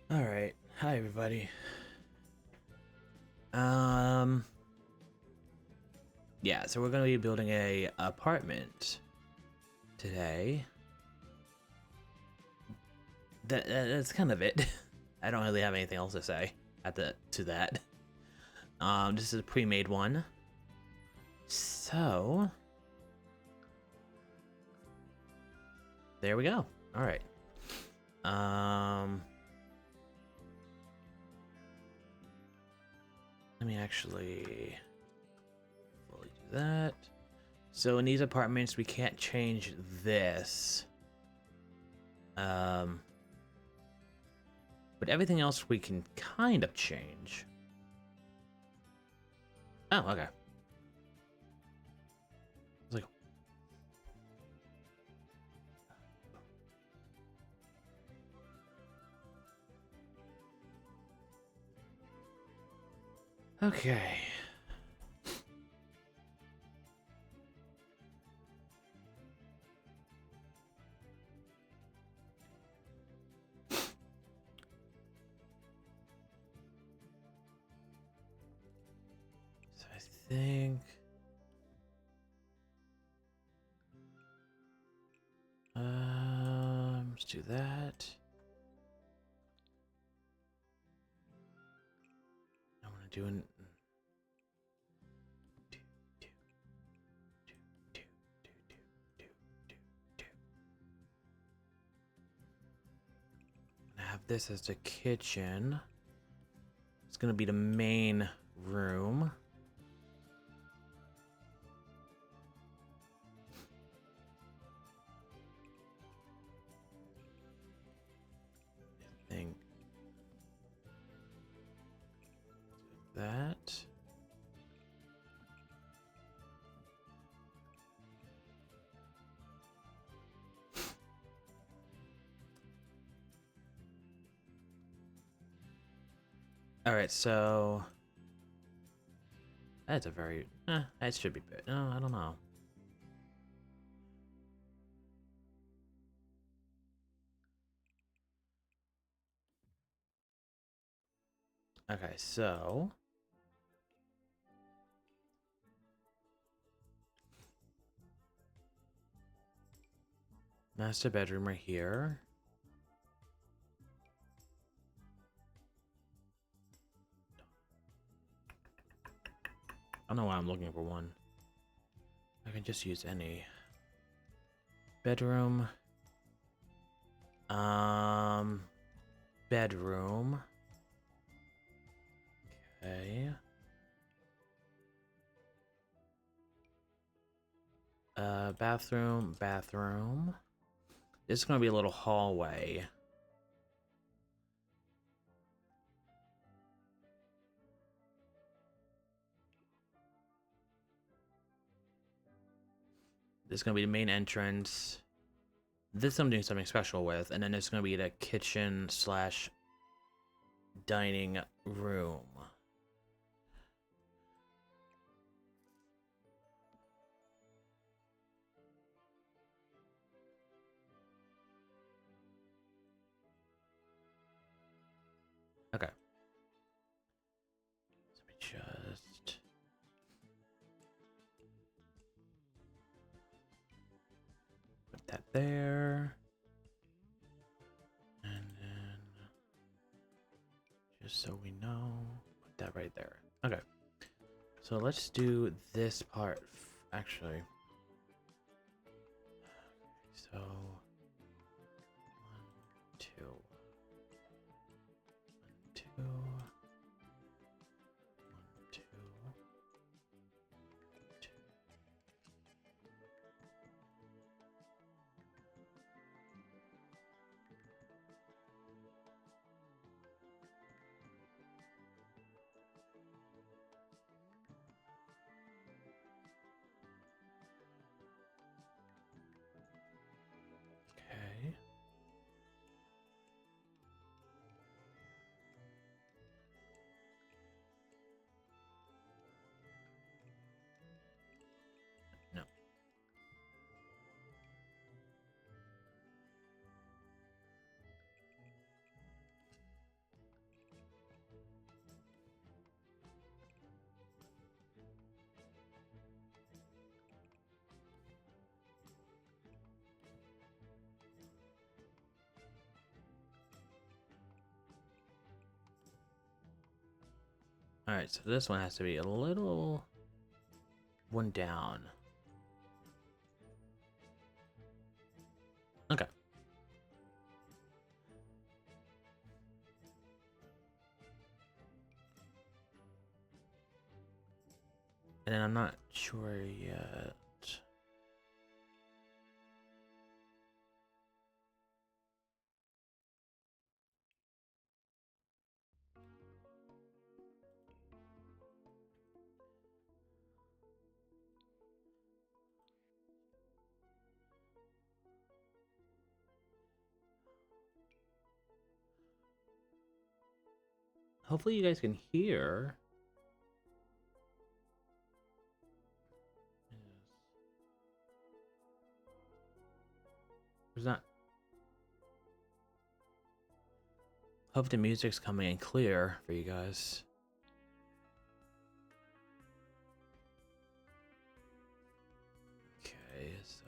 All right. Hi, everybody. Um, yeah, so we're gonna be building a apartment today. That's kind of it. I don't really have anything else to say to that. This is a pre-made one. So, there we go. All right. Let me actually fully do that. So in these apartments, we can't change this. Um, but everything else we can kind of change. Oh, okay. I was like, okay. So I think let's do that. I want to do an I have this as the kitchen. It's gonna be the main room. I think that. All right, so that's a very. That should be good. No, I don't know. Okay, so master bedroom right here. I don't know why I'm looking for one. I can just use any bedroom. Um, bedroom. Okay. Bathroom. This is gonna be a little hallway. This is gonna be the main entrance. This I'm doing something special with, and then there's gonna be the kitchen slash dining room. Okay. So we just put that there. And then just so we know, put that right there. Okay. So let's do this part actually. So 1, 2, 1, 2, 1, 2, 2. Alright, so this one has to be a little one down. Okay. And then I'm not sure yet. Hopefully you guys can hear. There's not. Hope the music's coming in clear for you guys. Okay, so.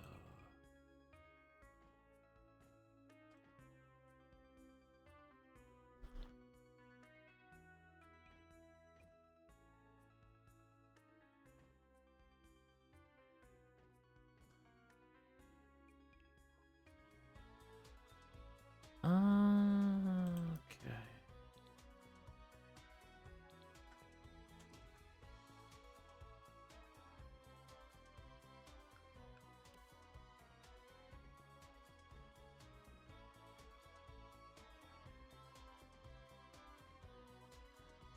Okay.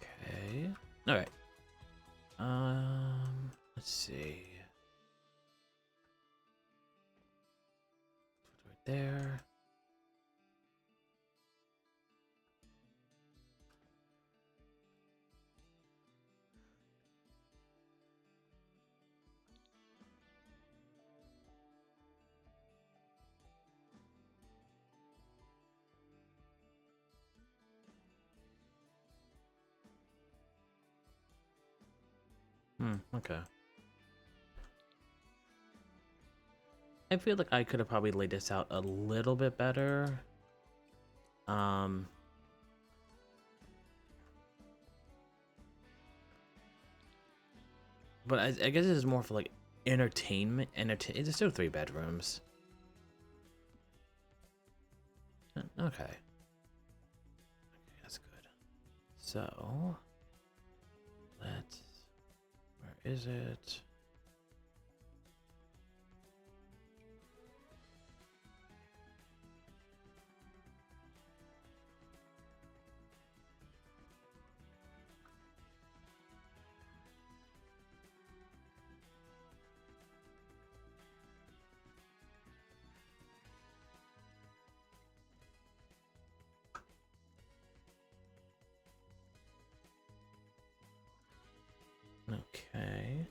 Okay. All right. Let's see. Right there. Okay. I feel like I could have probably laid this out a little bit better. Um, but I guess this is more for like entertainment. It's still 3 bedrooms. Okay. Okay, that's good. So, let's. Where is it? Okay.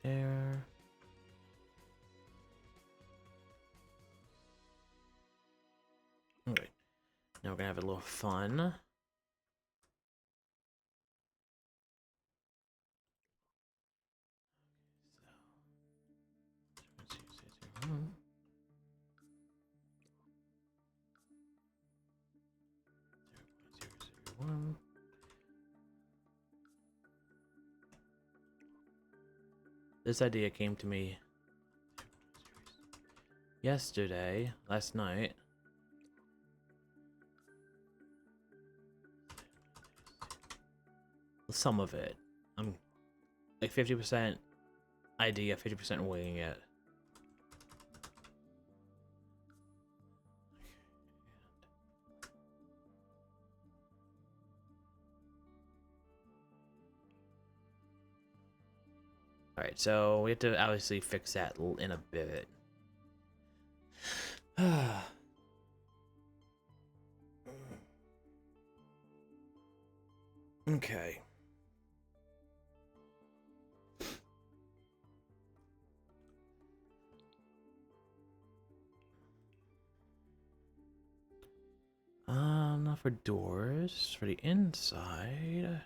There. Okay. Now we're gonna have a little fun. This idea came to me last night. Some of it. I'm like 50% idea, 50% winging it. Alright, so we have to obviously fix that in a bit. Okay. for doors for the inside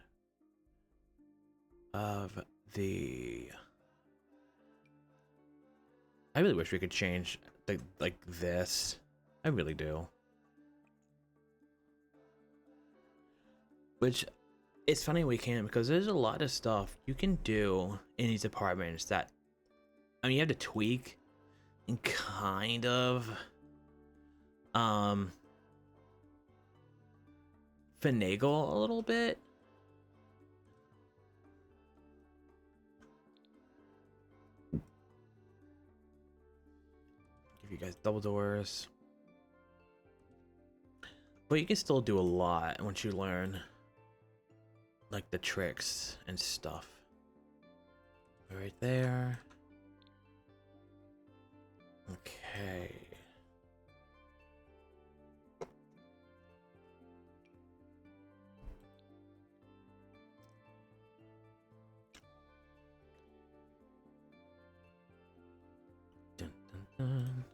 of the... I really wish we could change the, like this. I really do. Which, it's funny we can't, because there's a lot of stuff you can do in these apartments that, I mean, you have to tweak and kind of finagle a little bit. Give you guys double doors. But you can still do a lot once you learn like the tricks and stuff. Right there. Okay. Dun, dun, dun.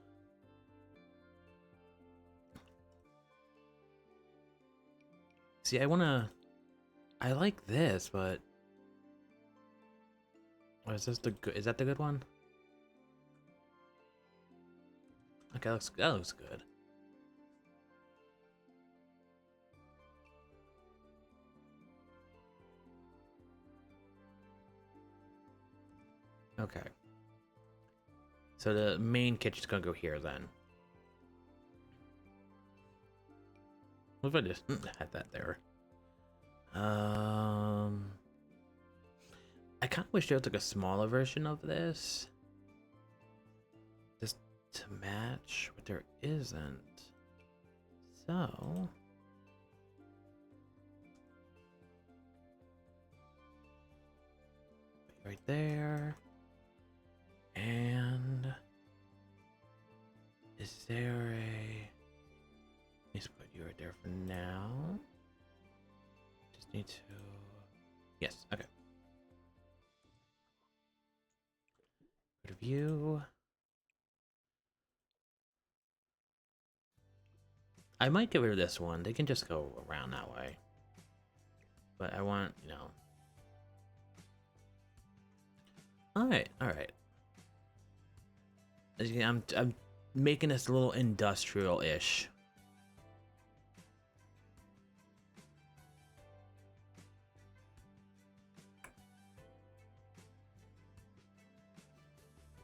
See, I like this, but oh, is this the good? Is that the good one? Okay, that looks good. Okay. So the main kitchen's gonna go here then. What if I just had that there? I kind of wish there was like a smaller version of this, just to match, but there isn't. So right there. And is there a... Let's put you right there for now. Just need to... Yes, okay. Go to view. I might get rid of this one. They can just go around that way. But I want, you know... Alright, alright. I'm making this a little industrial-ish.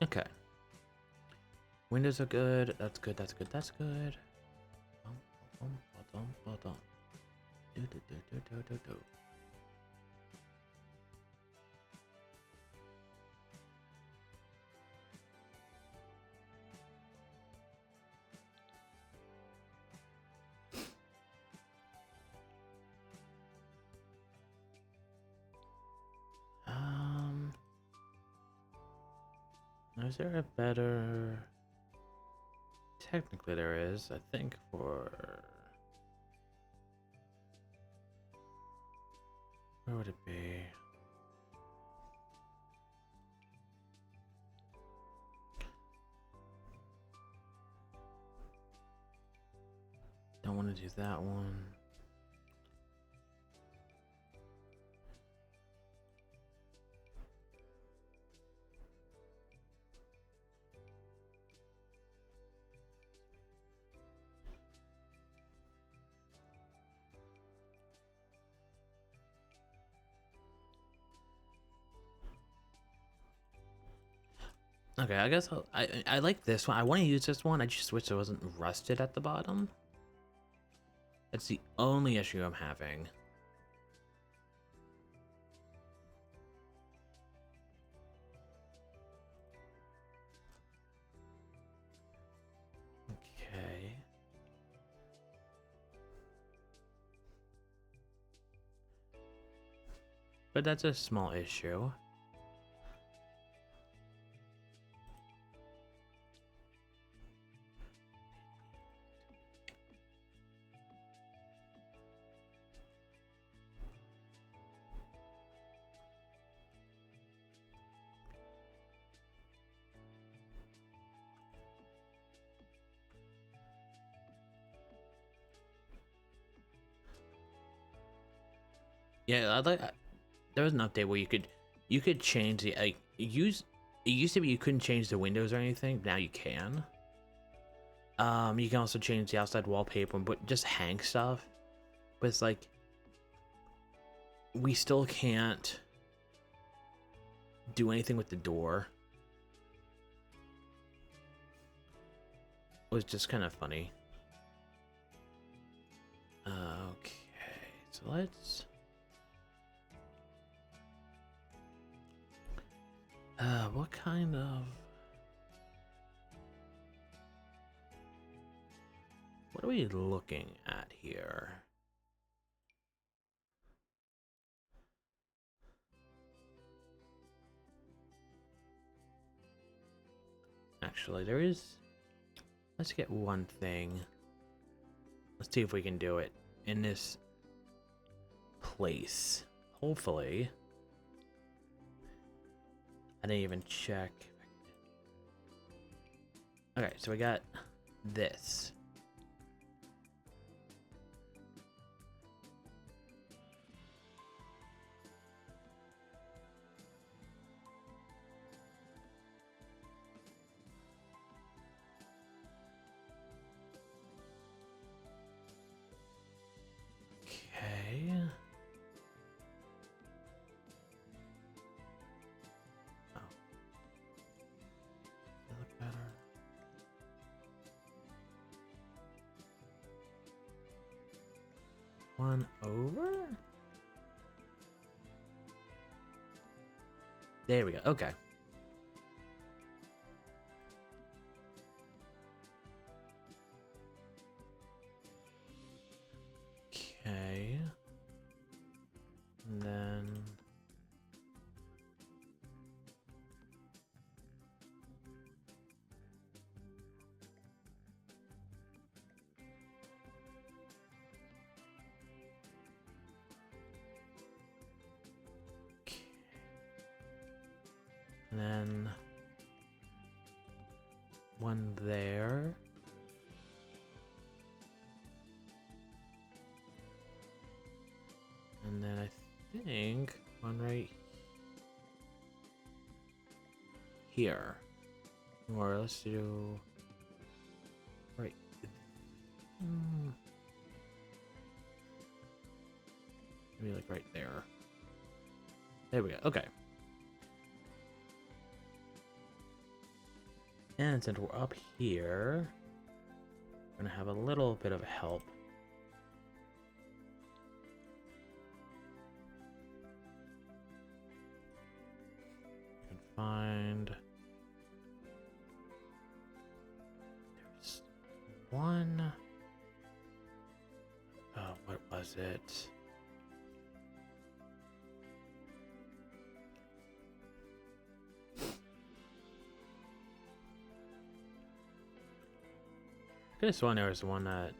Okay. Windows are good. That's good. That's good. That's good. Is there a better... Technically there is, I think, for... Where would it be? Don't want to do that one. Okay, I guess I like this one. I want to use this one. I just wish it wasn't rusted at the bottom. That's the only issue I'm having. Okay. But that's a small issue. Yeah, there was an update where you could change the use. It used to be you couldn't change the windows or anything. Now you can. You can also change the outside wallpaper, but just hang stuff. But it's like we still can't do anything with the door. It was just kind of funny. Okay, so let's. What kind of? What are we looking at here? Actually, there is. Let's get one thing. Let's see if we can do it in this place. Hopefully. I didn't even check. Okay, so we got this. Okay. Oh. That look better. One over? There we go. Okay. Okay. And then and then one there. And then I think one right here. Or let's do right. Maybe like right there. There we go. Okay. And since we're up here, we're gonna have a little bit of help. Can find. There's one. Oh, what was it? I could have sworn there was one that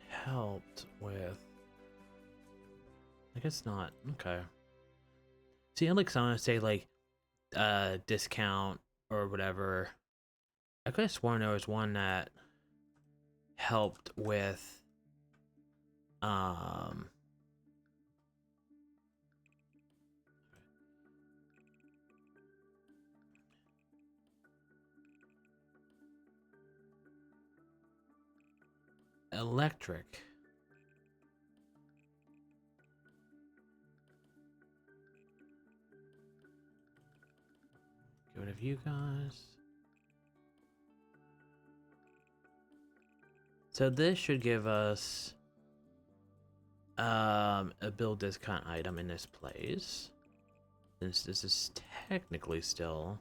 helped with. I guess not. Okay. See, like someone say like discount or whatever. I could have sworn there was one that helped with um electric. Get rid of you guys. So this should give us a build discount item in this place. Since this is technically still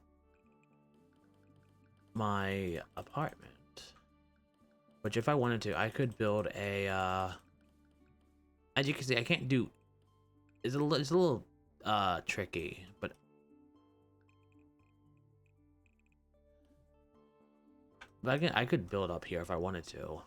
my apartment. Which if I wanted to, I could build a as you can see, I can't do it's a little tricky, but I could build up here if I wanted to.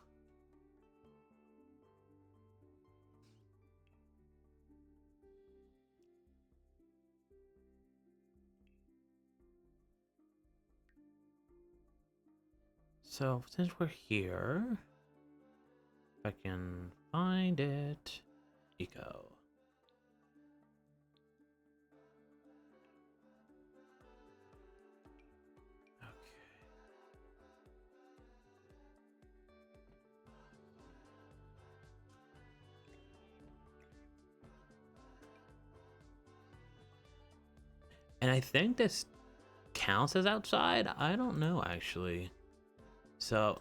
So since we're here, I can find it. Eco. And I think this counts as outside. I don't know actually. So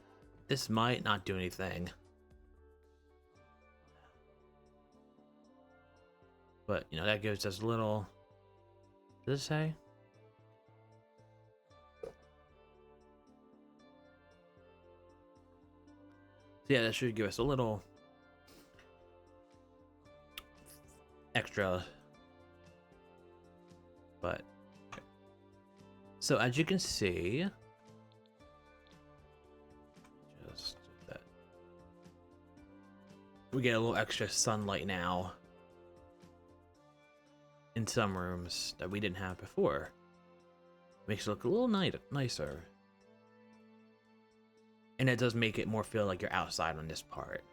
this might not do anything. But you know, that gives us a little. Does it say? So yeah, that should give us a little extra. But so as you can see, just that we get a little extra sunlight now in some rooms that we didn't have before. Makes it look a little nicer. And it does make it more feel like you're outside on this part.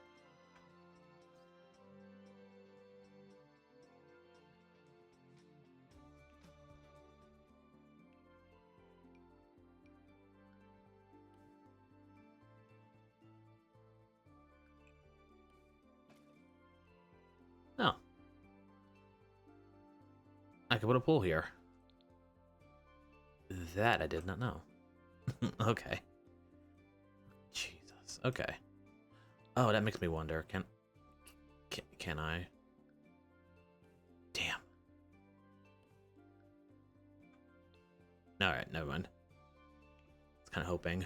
Oh. I could put a pool here. That I did not know. Okay. Jesus. Okay. Oh, that makes me wonder. Can I? Damn. Alright, never mind. It's kind of hoping.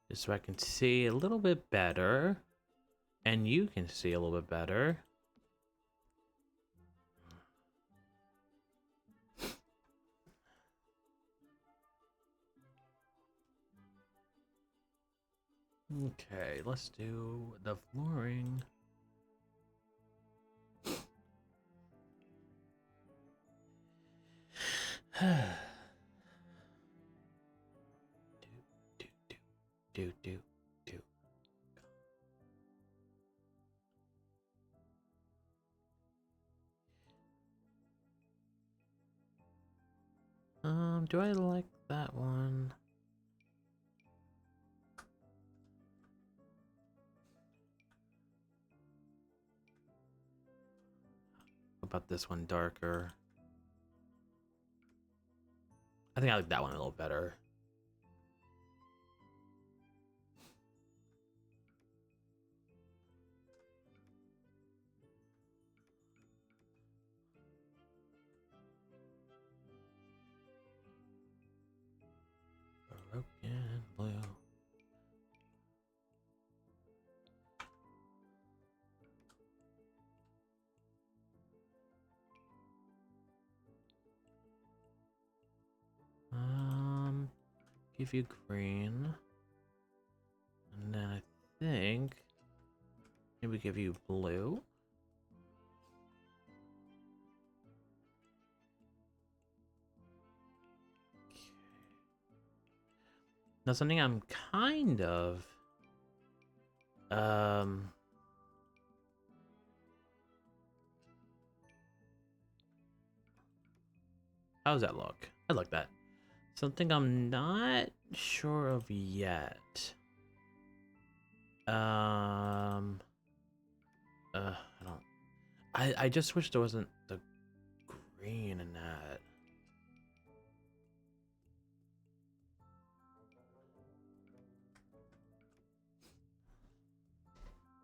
Just so I can see a little bit better. And you can see a little bit better. Okay, let's do the flooring. do. Do I like that one? How about this one darker? I think I like that one a little better. Broken blue. Give you green. And then I think maybe give you blue. Now something I'm kind of how does that look? I like that. Something I'm not sure of yet. I don't. I just wish there wasn't the green in that.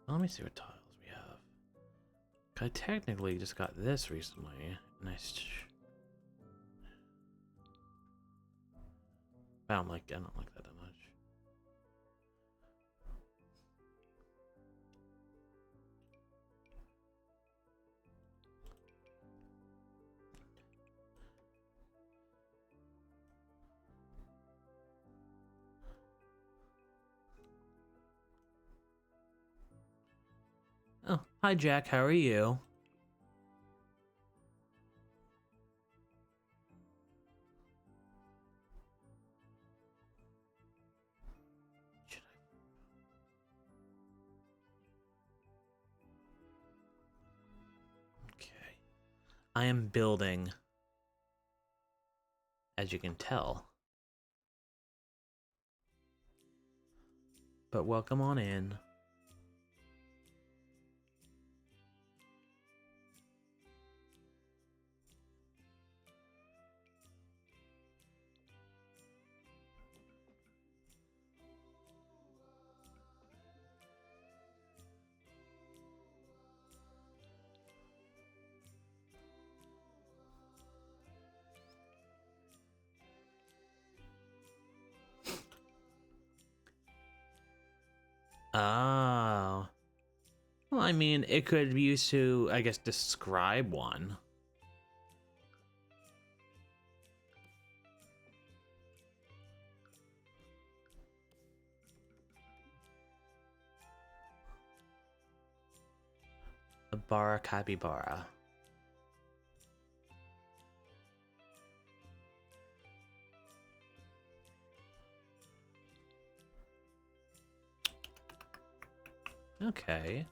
Let me see what tiles we have. I technically just got this recently. Nice. I don't like that much. Oh, hi Jack, how are you? Should Okay. I am building, as you can tell. But welcome on in. Oh. Well, I mean, it could be used to, I guess, describe one. A bara capybara. Okay.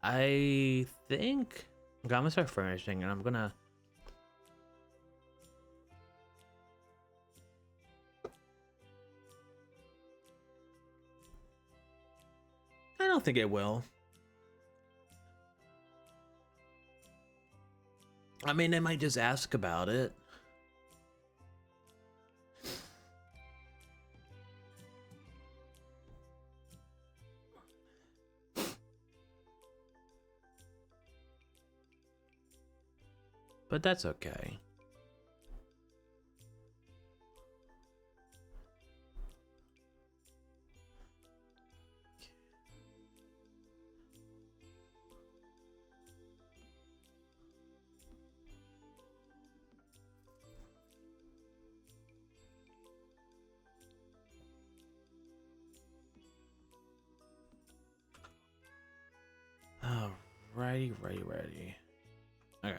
I think I'm gonna start furnishing, and I'm gonna. I don't think it will. I mean, they might just ask about it. But that's okay. Oh, righty. Okay.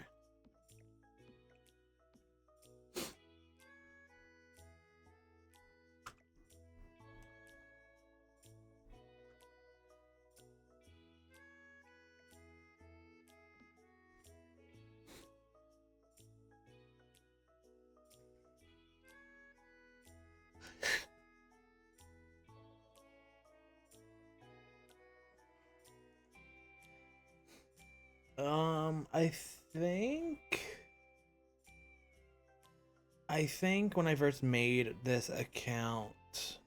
I think I think when I first made this account,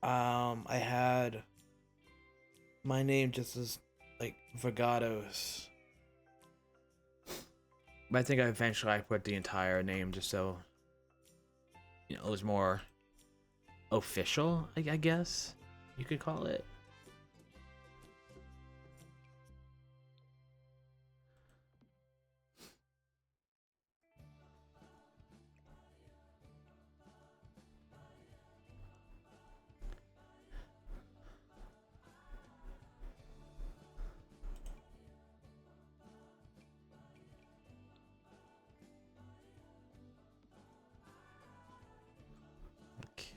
I had my name just as like Viggatos. But I think eventually I put the entire name just so it was more official, I guess you could call it. Okay.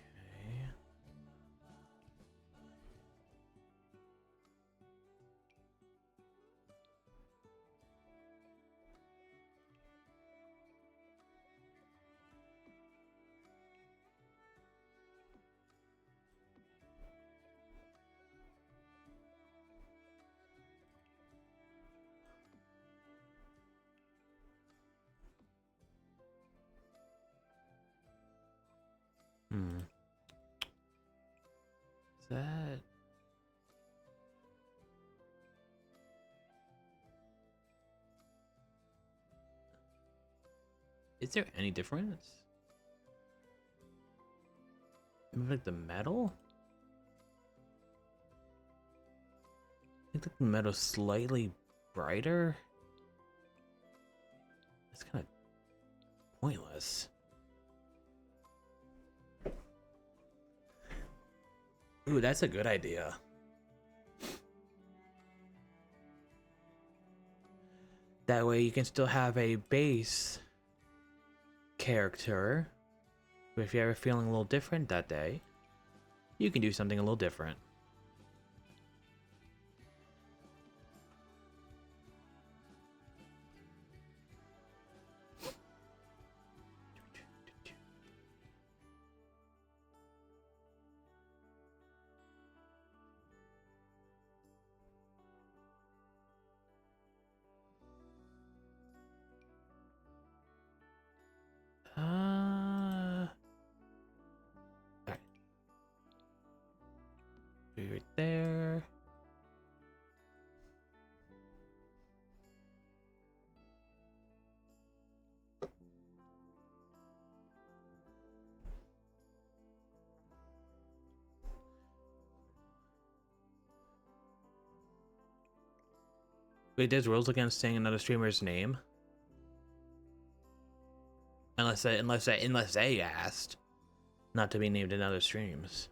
Hmm. Is that? Is there any difference? Maybe like the metal? I think the metal's slightly brighter. It's kind of pointless. Ooh, that's a good idea. That way you can still have a base character. But if you're ever feeling a little different that day, you can do something a little different. Alright. Be right there. Wait, there's rules against saying another streamer's name? Unless they asked not to be named in other streams.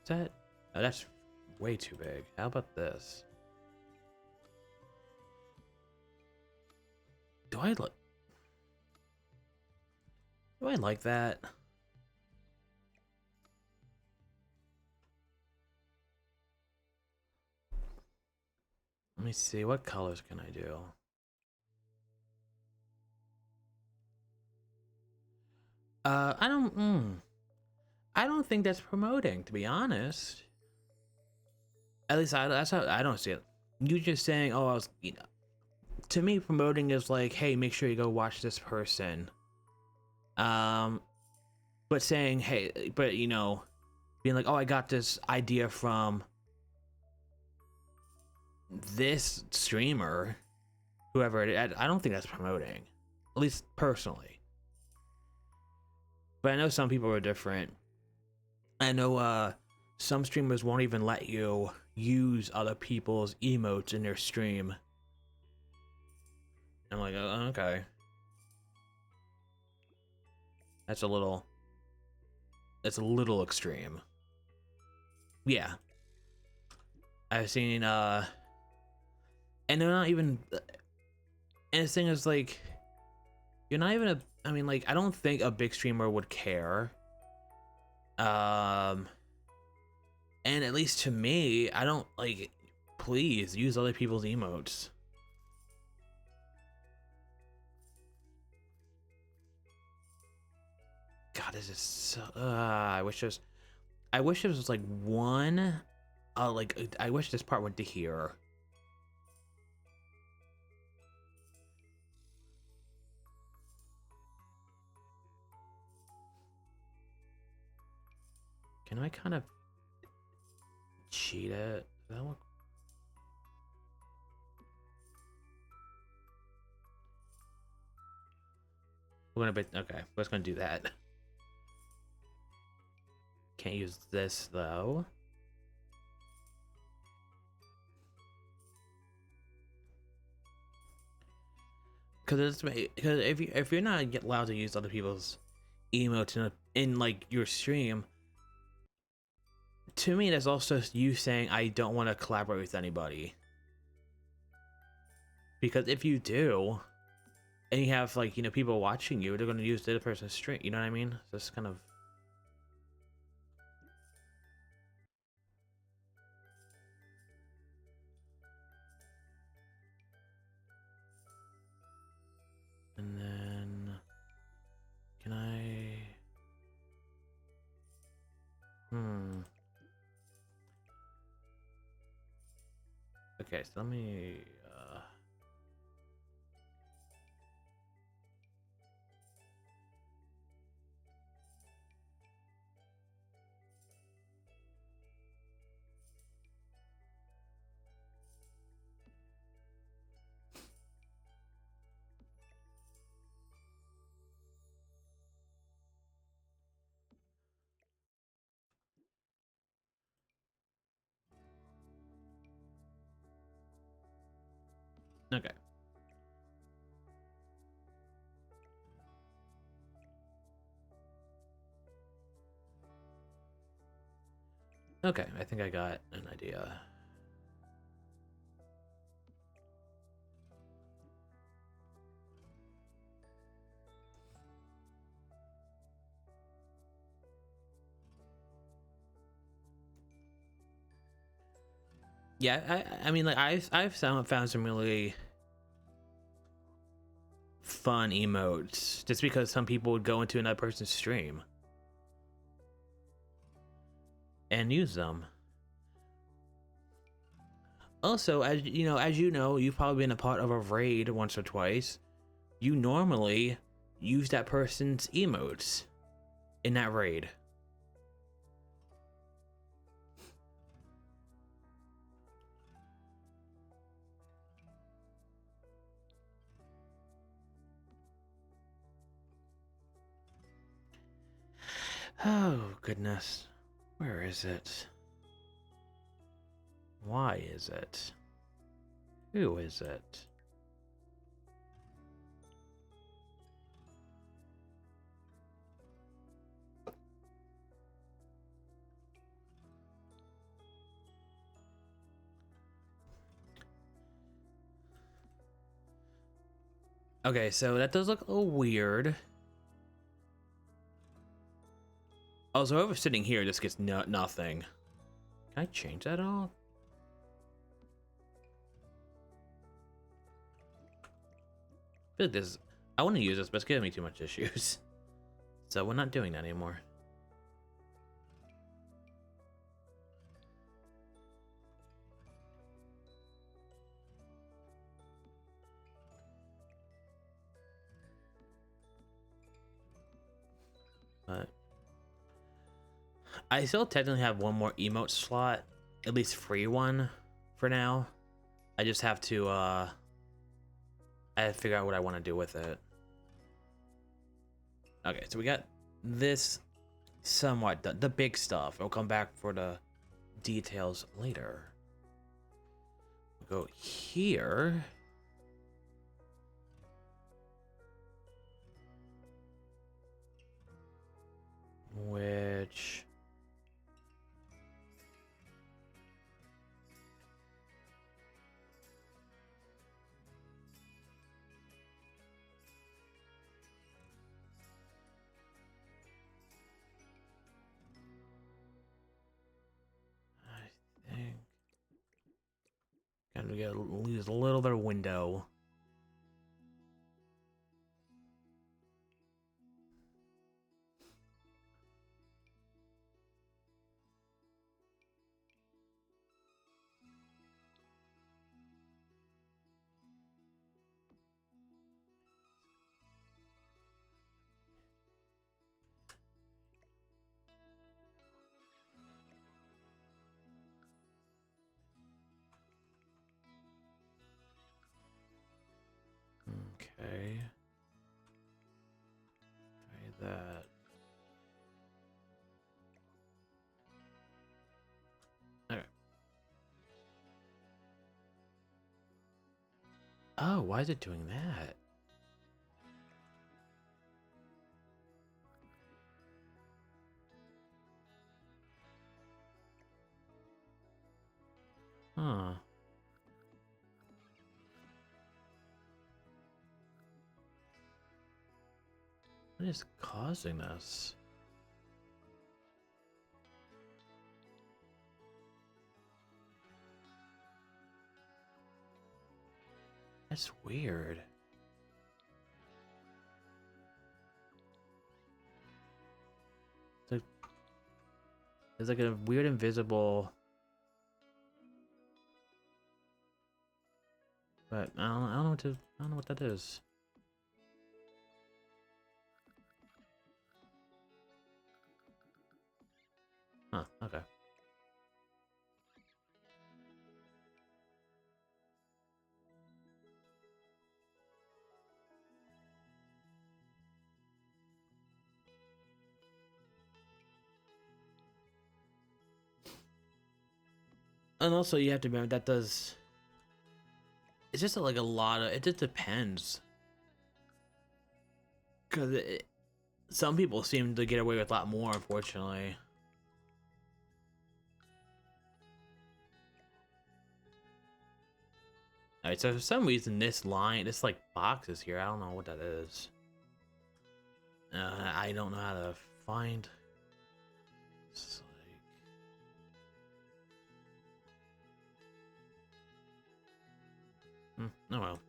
Is that? Oh, that's way too big. How about this? Do I like that? Let me see, what colors can I do? I don't think that's promoting, to be honest. At least that's how I don't see it. You just saying, oh, to me, promoting is like, hey, make sure you go watch this person. But saying, hey, but being like, oh, I got this idea from this streamer, whoever it is, I don't think that's promoting, at least personally. But I know some people are different. I know some streamers won't even let you use other people's emotes in their stream. I'm like, oh, okay. That's a little extreme. Yeah. I've seen and they're not even, and the thing is, like, you're not even I mean, like, I don't think a big streamer would care. And at least to me, I don't, like, please use other people's emotes. God, this is so, I wish there was like one, like, I wish this part went to here. Can I kind of cheat it? Does that look... We're gonna be, okay, we're just gonna do that. Can't use this though. Because if you're not allowed to use other people's emotes in like your stream, to me that's also you saying I don't want to collaborate with anybody. Because if you do, and you have, like, people watching you, they're gonna use the other person's stream. You know what I mean? So it's kind of... And then can I... Okay, so let me okay. Okay, I think I got an idea. Yeah, I mean, like I've found some really fun emotes just because some people would go into another person's stream and use them. Also, as you know, you've probably been a part of a raid once or twice. You normally use that person's emotes in that raid. Oh, goodness. Where is it? Why is it? Who is it? Okay, so that does look a little weird. Oh, so whoever's sitting here just gets nothing. Can I change that at all? I feel like this. I want to use this, but it's giving me too much issues. So we're not doing that anymore. But I still technically have one more emote slot, at least free one for now. I just have to I have to figure out what I want to do with it. Okay, so we got this somewhat done. The big stuff. I'll come back for the details later. We'll go here. Which I think kind of get lose a little bit of window. Okay. Try that. Okay. Oh, why is it doing that? Huh. What is causing this? That's weird. It's like, there's like a weird invisible. But I don't know what to. I don't know what that is. Huh. Okay. And also, you have to remember that does. It's just like a lot of. It just depends. Because some people seem to get away with a lot more, unfortunately. Alright, so for some reason this line, this like box is here. I don't know what that is. I don't know how to find. It's like, oh well.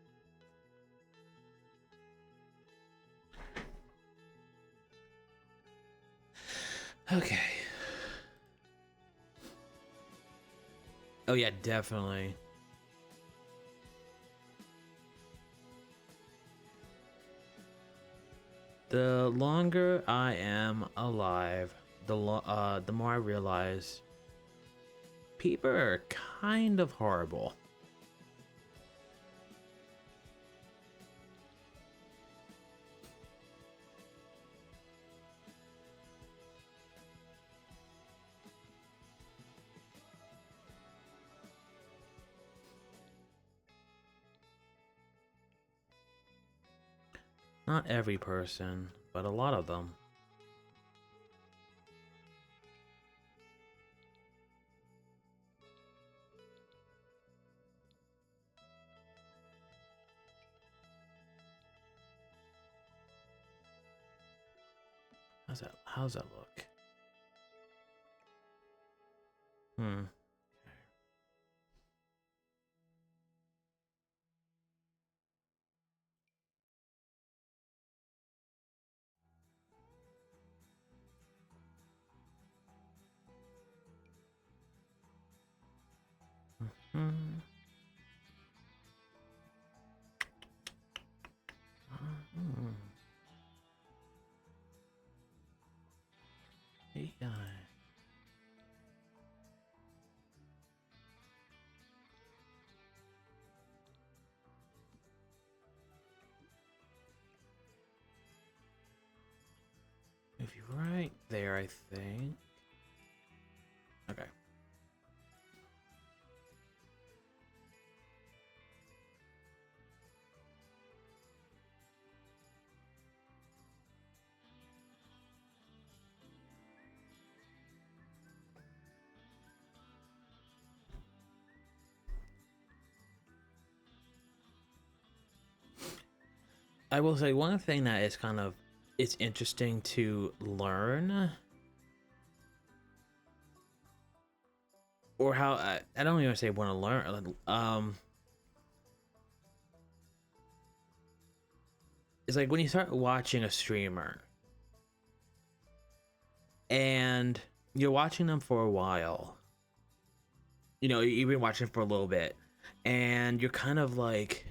Okay. Oh yeah, definitely. The longer I am alive, the more I realize people are kind of horrible. Not every person, but a lot of them. How's that look? Hmm. Hmm. Hmm. Hey guy. If you're right there, I think. Okay. I will say one thing that is kind of it's interesting to learn, or how I don't even say want to learn. It's like when you start watching a streamer and you're watching them for a while. You know, you've been watching for a little bit, and you're kind of like,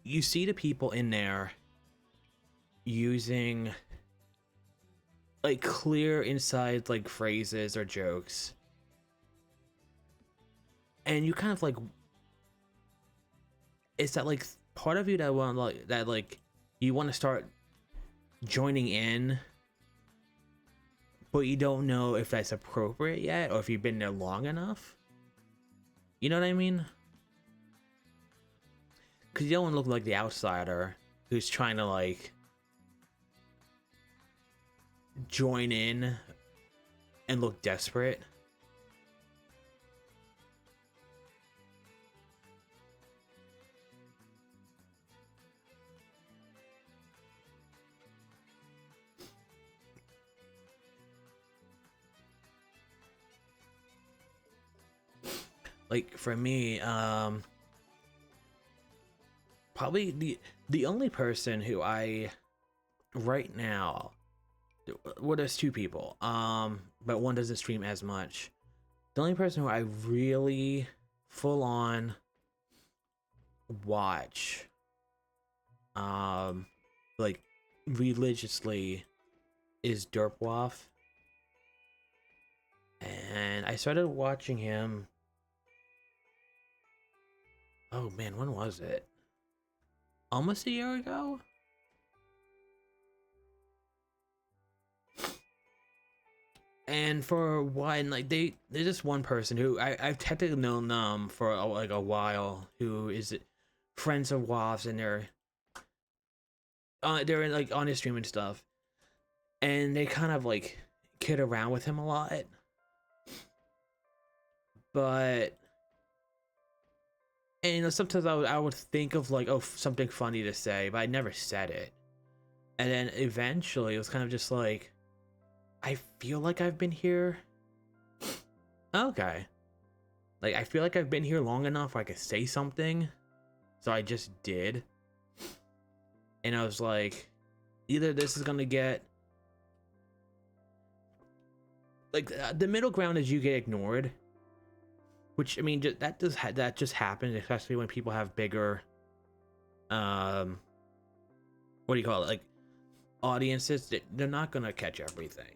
you see the people in there using like clear inside like phrases or jokes, and you kind of like, it's that like part of you that want like that like you want to start joining in, but you don't know if that's appropriate yet or if you've been there long enough. You know what I mean? Because you don't want to look like the outsider who's trying to like join in and look desperate. Like for me, probably the only person who I right now, well, there's two people, but one doesn't stream as much. The only person who I really full on watch, um, like religiously, is Derpwaff, and I started watching him. Oh man, when was it? Almost a year ago. And for one, like there's just one person who I've technically known for like a while, who is friends of Waff's, and they're like on his stream and stuff, and they kind of like kid around with him a lot, but And you know, sometimes I would think of like, oh, something funny to say, but I never said it. And then eventually it was kind of just like, I feel like I've been here. Okay. Like, I feel like I've been here long enough where I could say something. So I just did. And I was like, either this is gonna get... Like, the middle ground is you get ignored. Which, I mean, that just happens, especially when people have bigger... What do you call it? Like, audiences. They're not gonna catch everything.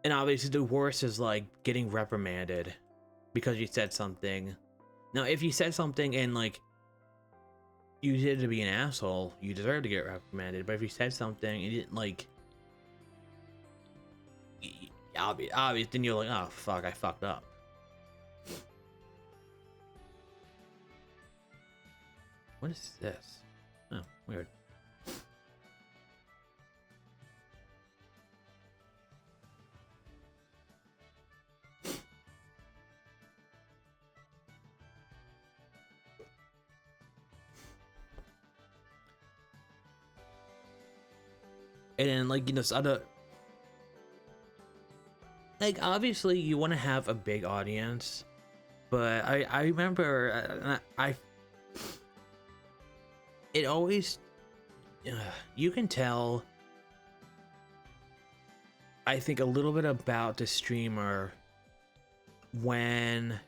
And obviously the worst is like getting reprimanded because you said something. Now, if you said something and like you did to be an asshole, you deserve to get reprimanded. But if you said something and you didn't like, obvious, then you're like, oh fuck, I fucked up. What is this? Oh, weird. And then, like, you know, other, like, obviously you want to have a big audience, but I remember it always, you can tell, I think, a little bit about the streamer when,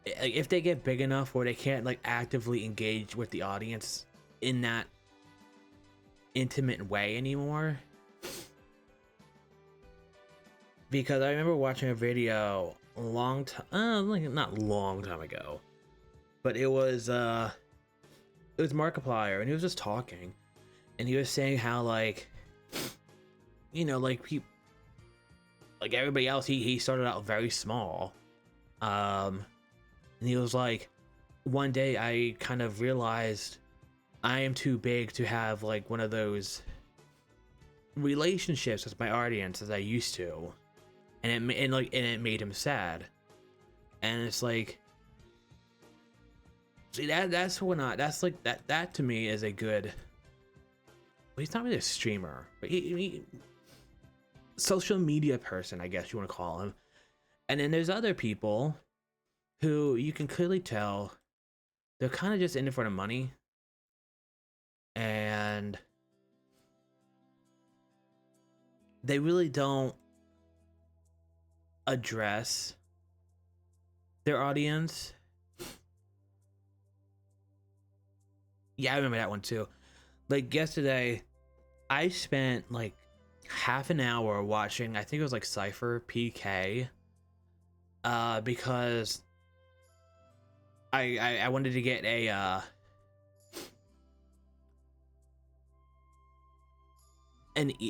like, if they get big enough where they can't like actively engage with the audience in that intimate way anymore. Because I remember watching a video a long time, like not long time ago, but it was Markiplier, and he was just talking, and he was saying how, like, you know, like people, like everybody else, he started out very small, and he was like, one day I kind of realized I am too big to have like one of those relationships with my audience as I used to, and it made him sad. And it's like, see, that's when that's like that to me is a good, well, he's not really a streamer, but he social media person, I guess you want to call him. And then there's other people who you can clearly tell they're kind of just in it for the money, and they really don't address their audience. Yeah, I remember that one too. Like yesterday, I spent like half an hour watching, I think it was like Cypher PK, because I wanted to get a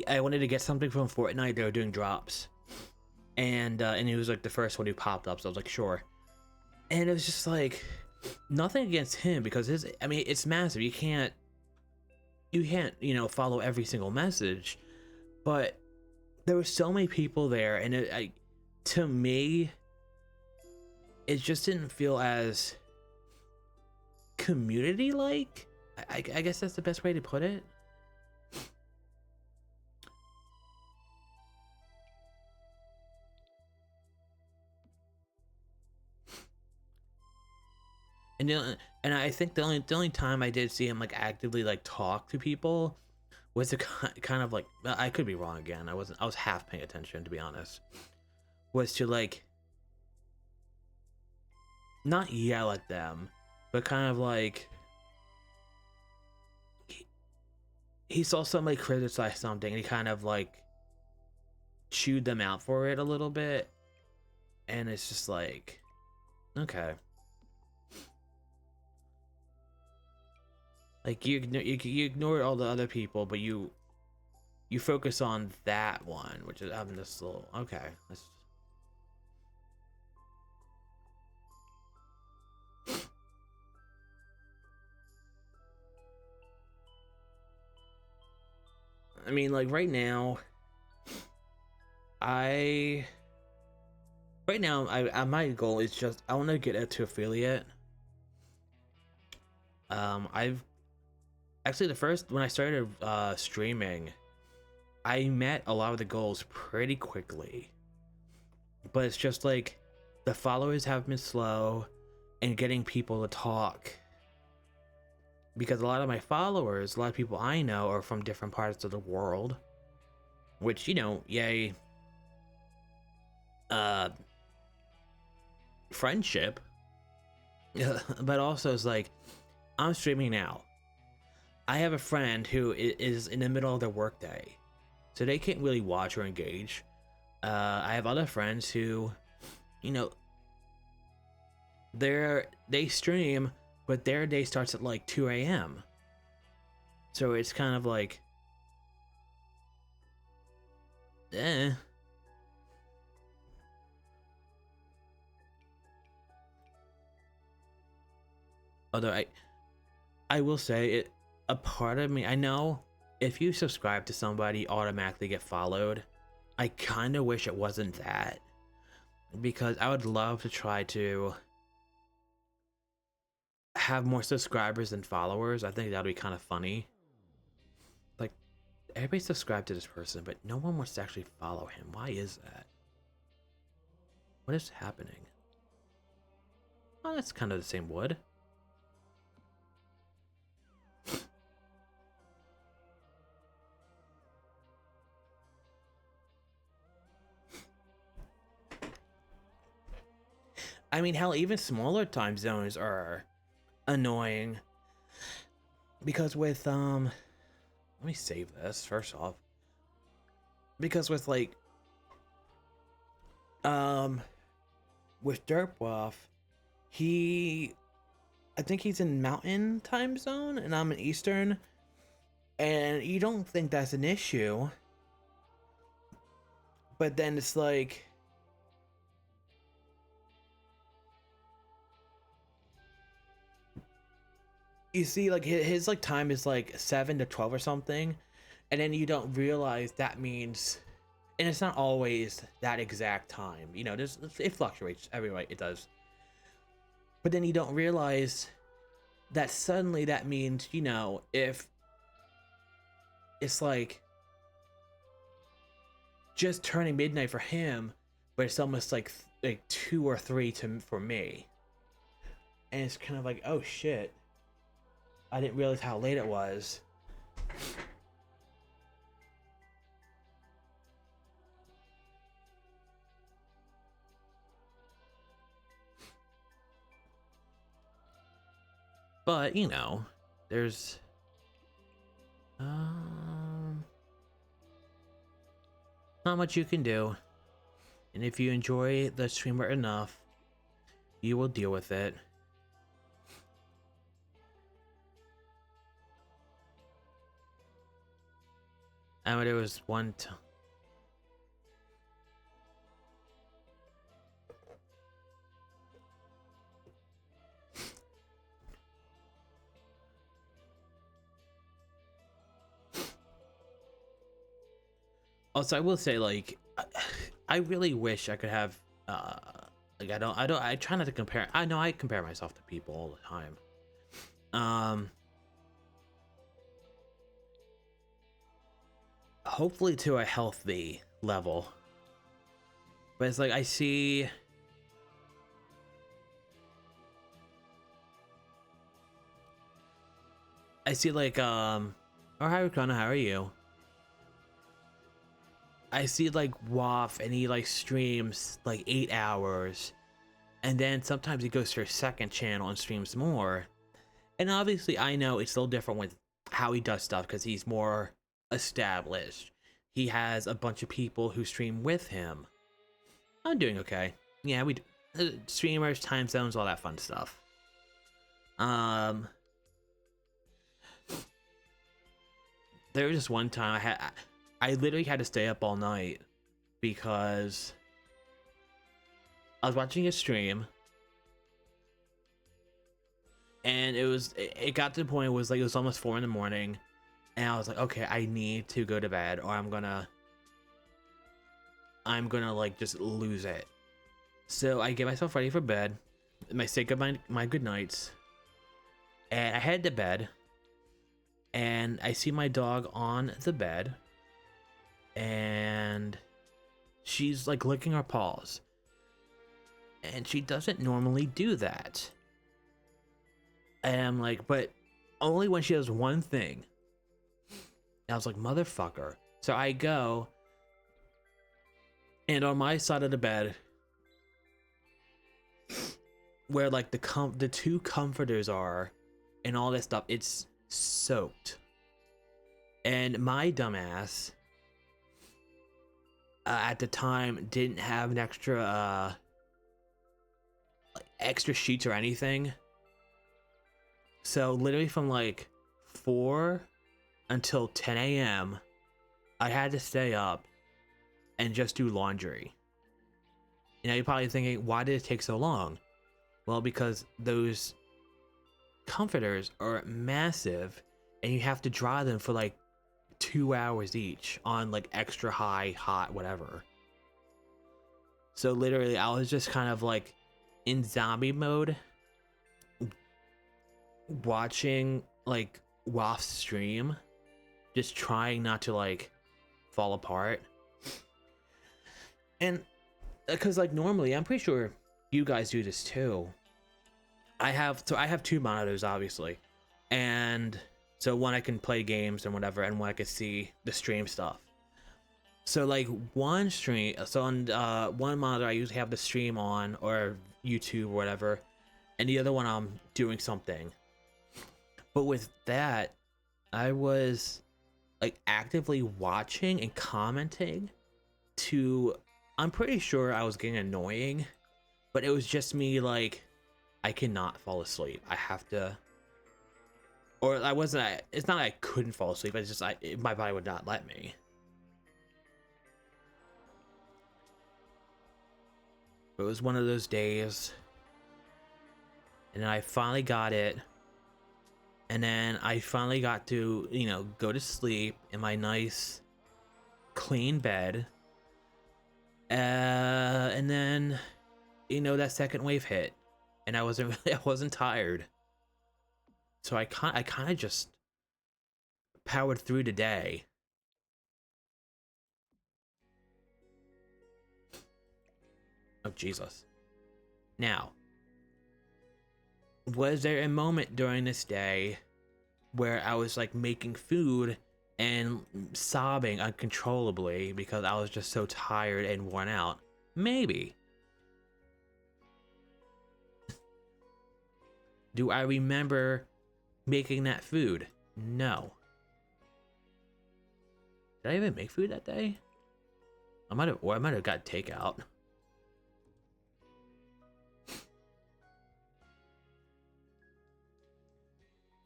I wanted to get something from Fortnite. They were doing drops, and he was like the first one who popped up, so I was like, sure. And it was just like, nothing against him, because his, I mean, it's massive. You can't you know, follow every single message, but there were so many people there, and to me, it just didn't feel as community like. I guess that's the best way to put it. And I think the only time I did see him like actively like talk to people was a kind of like, I could be wrong again. I was half paying attention, to be honest. Was to like not yell at them, but kind of like he saw somebody criticize something and he kind of like chewed them out for it a little bit, and it's just like, okay. Like you ignored all the other people, but you focus on that one, which is, I'm just a little, okay. I mean, like right now, I right now, my goal is just I want to get into affiliate. I've actually the first when I started streaming, I met a lot of the goals pretty quickly, but it's just like the followers have been slow and getting people to talk, because a lot of my followers, a lot of people I know are from different parts of the world, which, you know, yay, friendship. But also it's like I'm streaming now. I have a friend who is in the middle of their workday, so they can't really watch or engage. I have other friends who, you know, they stream, but their day starts at like 2 a.m. So it's kind of like, eh. Although I will say it, a part of me, I know if you subscribe to somebody, you automatically get followed. I kind of wish it wasn't that, because I would love to try to have more subscribers than followers. I think that would be kind of funny. Like, everybody subscribed to this person, but no one wants to actually follow him. Why is that? What is happening? Oh, that's kind of the same wood. I mean, hell, even smaller time zones are annoying, because with let me save this first off, because with like with Derpwolf, I think he's in Mountain time zone and I'm in Eastern, and you don't think that's an issue, but then it's like, you see, like his like time is like 7 to 12 or something, and then you don't realize that means, and it's not always that exact time, you know, there's, it fluctuates everywhere, it does, but then you don't realize that suddenly that means, you know, if it's like just turning midnight for him, but it's almost like 2 or 3 for me, and it's kind of like, oh shit, I didn't realize how late it was. But, you know, there's not much you can do. And if you enjoy the streamer enough, you will deal with it. I mean, there was one time. Also, I will say, like, I really wish I could have, like, I try not to compare. I know I compare myself to people all the time. Hopefully to a healthy level. But it's like, I see like, oh, hi, Rikana, how are you? I see like Waff, and he like streams like 8 hours, and then sometimes he goes to a second channel and streams more. And obviously I know it's a little different with how he does stuff, because he's more established. He has a bunch of people who stream with him. I'm doing okay. Yeah, we do. Streamers, time zones, all that fun stuff. There was just one time I literally had to stay up all night because I was watching a stream, and it got to the point, it was like, it was almost 4 in the morning, and I was like, okay, I need to go to bed, or I'm gonna I'm gonna like just lose it. So I get myself ready for bed. I say goodbye, my good nights, and I head to bed. And I see my dog on the bed, and she's like licking her paws, and she doesn't normally do that. And I'm like, but only when she does one thing. And I was like, motherfucker. So I go, and on my side of the bed, where like the two comforters are, and all that stuff, it's soaked. And my dumbass, at the time, didn't have an extra sheets or anything. So literally from like 4 until 10 a.m. I had to stay up and just do laundry. You know, you're probably thinking, why did it take so long? Well, because those comforters are massive and you have to dry them for like 2 hours each on like extra high, hot, whatever. So literally I was just kind of like in zombie mode, watching like Waff's stream, just trying not to like fall apart. And because like normally, I'm pretty sure you guys do this too. I have two monitors obviously, and so one I can play games and whatever, and one I can see the stream stuff. So like one stream, so on one monitor I usually have the stream on, or YouTube or whatever, and the other one I'm doing something. But with that, I was like actively watching and commenting to, I'm pretty sure I was getting annoying, but it was just me like, I cannot fall asleep. I have to, or I wasn't, it's not like I couldn't fall asleep, it's just my body would not let me. It was one of those days, and then I finally got it. And then I finally got to, you know, go to sleep in my nice, clean bed. And then, you know, that second wave hit, and I wasn't tired. So I kind of just powered through the day. Oh, Jesus. Now, was there a moment during this day where I was like making food and sobbing uncontrollably because I was just so tired and worn out? Maybe. Do I remember making that food? No. Did I even make food that day? I might have got takeout.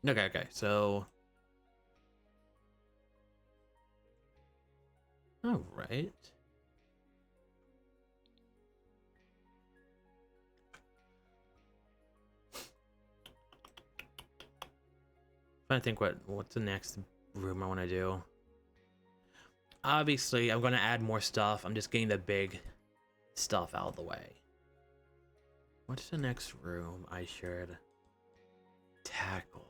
Okay, so all right. Trying to think what's the next room I want to do. Obviously, I'm gonna add more stuff. I'm just getting the big stuff out of the way. What's the next room I should tackle?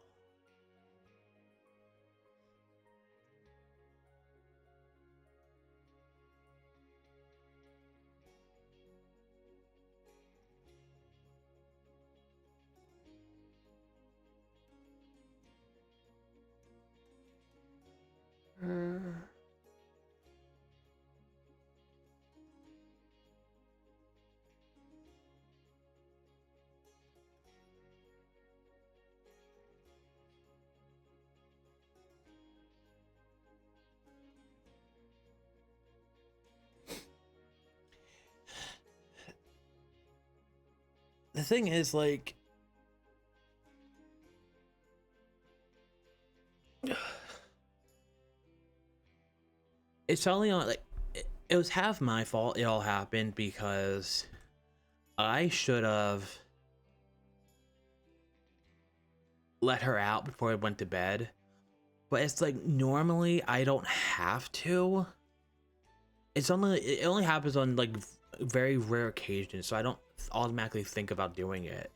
The thing is, like, it's only on like it was half my fault. It all happened because I should have let her out before I went to bed. But it's like normally I don't have to. it only happens on like very rare occasions, so I don't automatically think about doing it.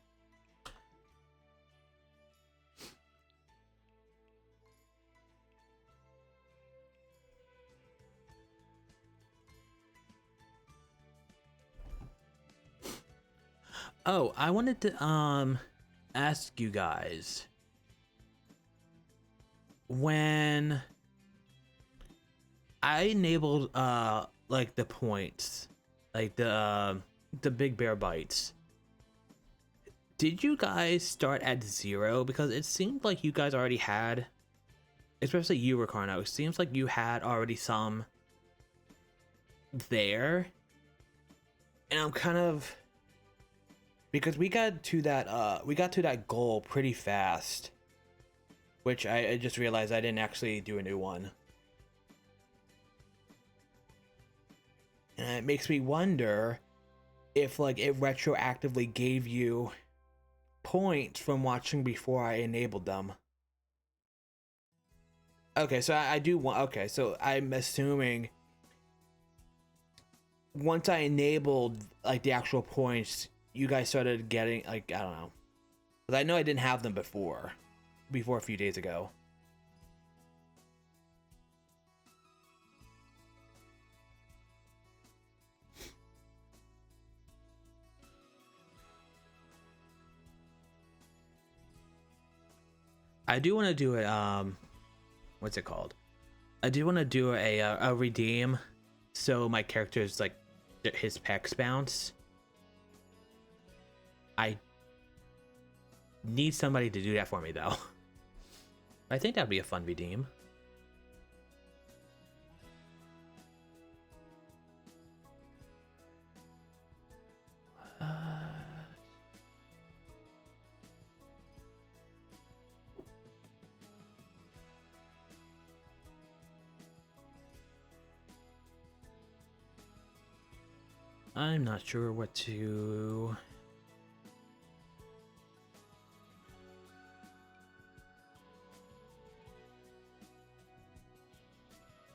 Oh, I wanted to ask you guys, when I enabled like the points, like the big bear bites, did you guys start at 0? Because it seemed like you guys already had, especially you, Ricardo, it seems like you had already some there. And I'm kind of, because we got to that goal pretty fast, which I just realized I didn't actually do a new one. And it makes me wonder if like it retroactively gave you points from watching before I enabled them. Okay, so I do want, okay, so I'm assuming once I enabled like the actual points, you guys started getting, like, I don't know, because I know I didn't have them before a few days ago. I do want to do it, what's it called? I do want to do a redeem, so my character's like his pecs bounce. I need somebody to do that for me though. I think that'd be a fun redeem. I'm not sure what to.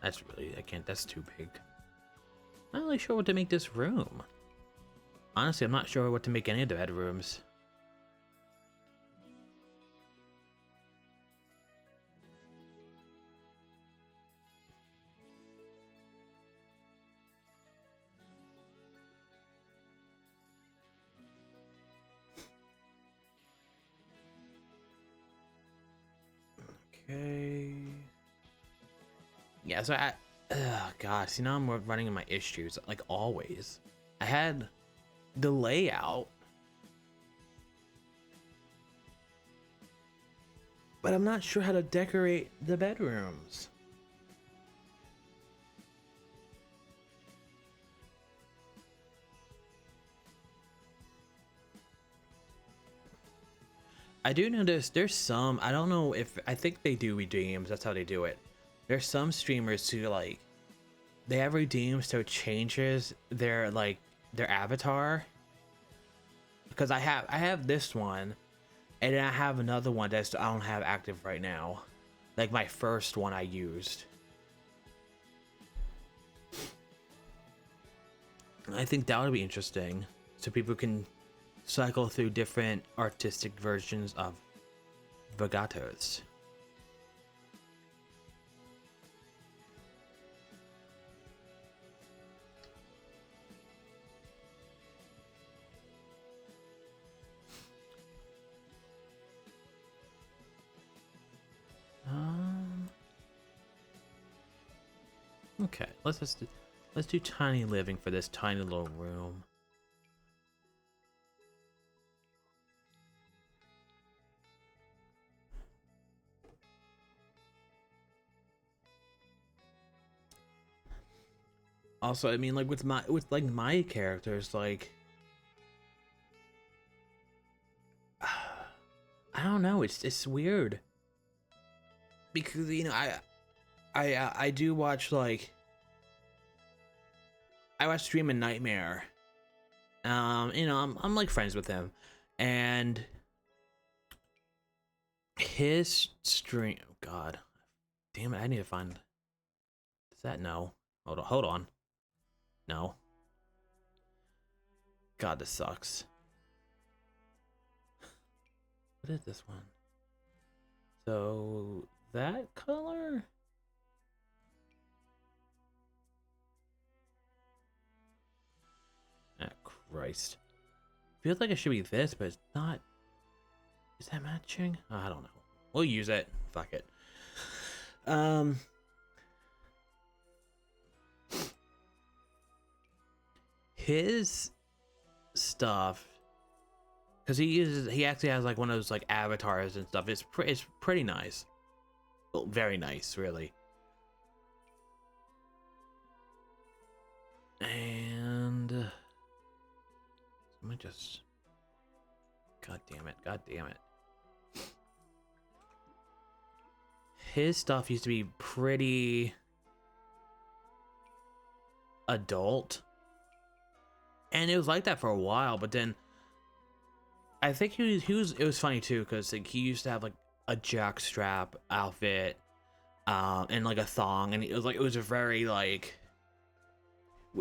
That's really, I can't, that's too big. I'm not really sure what to make this room. Honestly, I'm not sure what to make any of the bedrooms. Okay. Yeah, so God, see, now I'm running into my issues, like always. I had the layout, but I'm not sure how to decorate the bedrooms. I do notice there's some, I don't know if, I think they do redeems, that's how they do it. There's some streamers who like, they have redeems so it changes their like their avatar. Because I have this one, and then I have another one that I don't have active right now. Like my first one I used. I think that would be interesting, so people can cycle through different artistic versions of Viggatos. Okay, let's do tiny living for this tiny little room. Also, I mean, like with my characters, like I don't know, it's weird because you know I do watch like I watch Stream and Nightmare. You know, I'm like friends with him, and his stream. Oh God, damn it! I need to find. Does that no? Hold on. No. God, this sucks. What is this one? So that color? Ah, Christ. Feels like it should be this, but it's not. Is that matching? I don't know. We'll use it. Fuck it. His stuff, because he actually has like one of those like avatars and stuff. It's pretty nice. Well, very nice, really. And let me just. God damn it! God damn it! His stuff used to be pretty adult, and it was like that for a while. But then I think he was. It was funny too because like, he used to have like a jockstrap outfit, and like a thong, and it was a very like.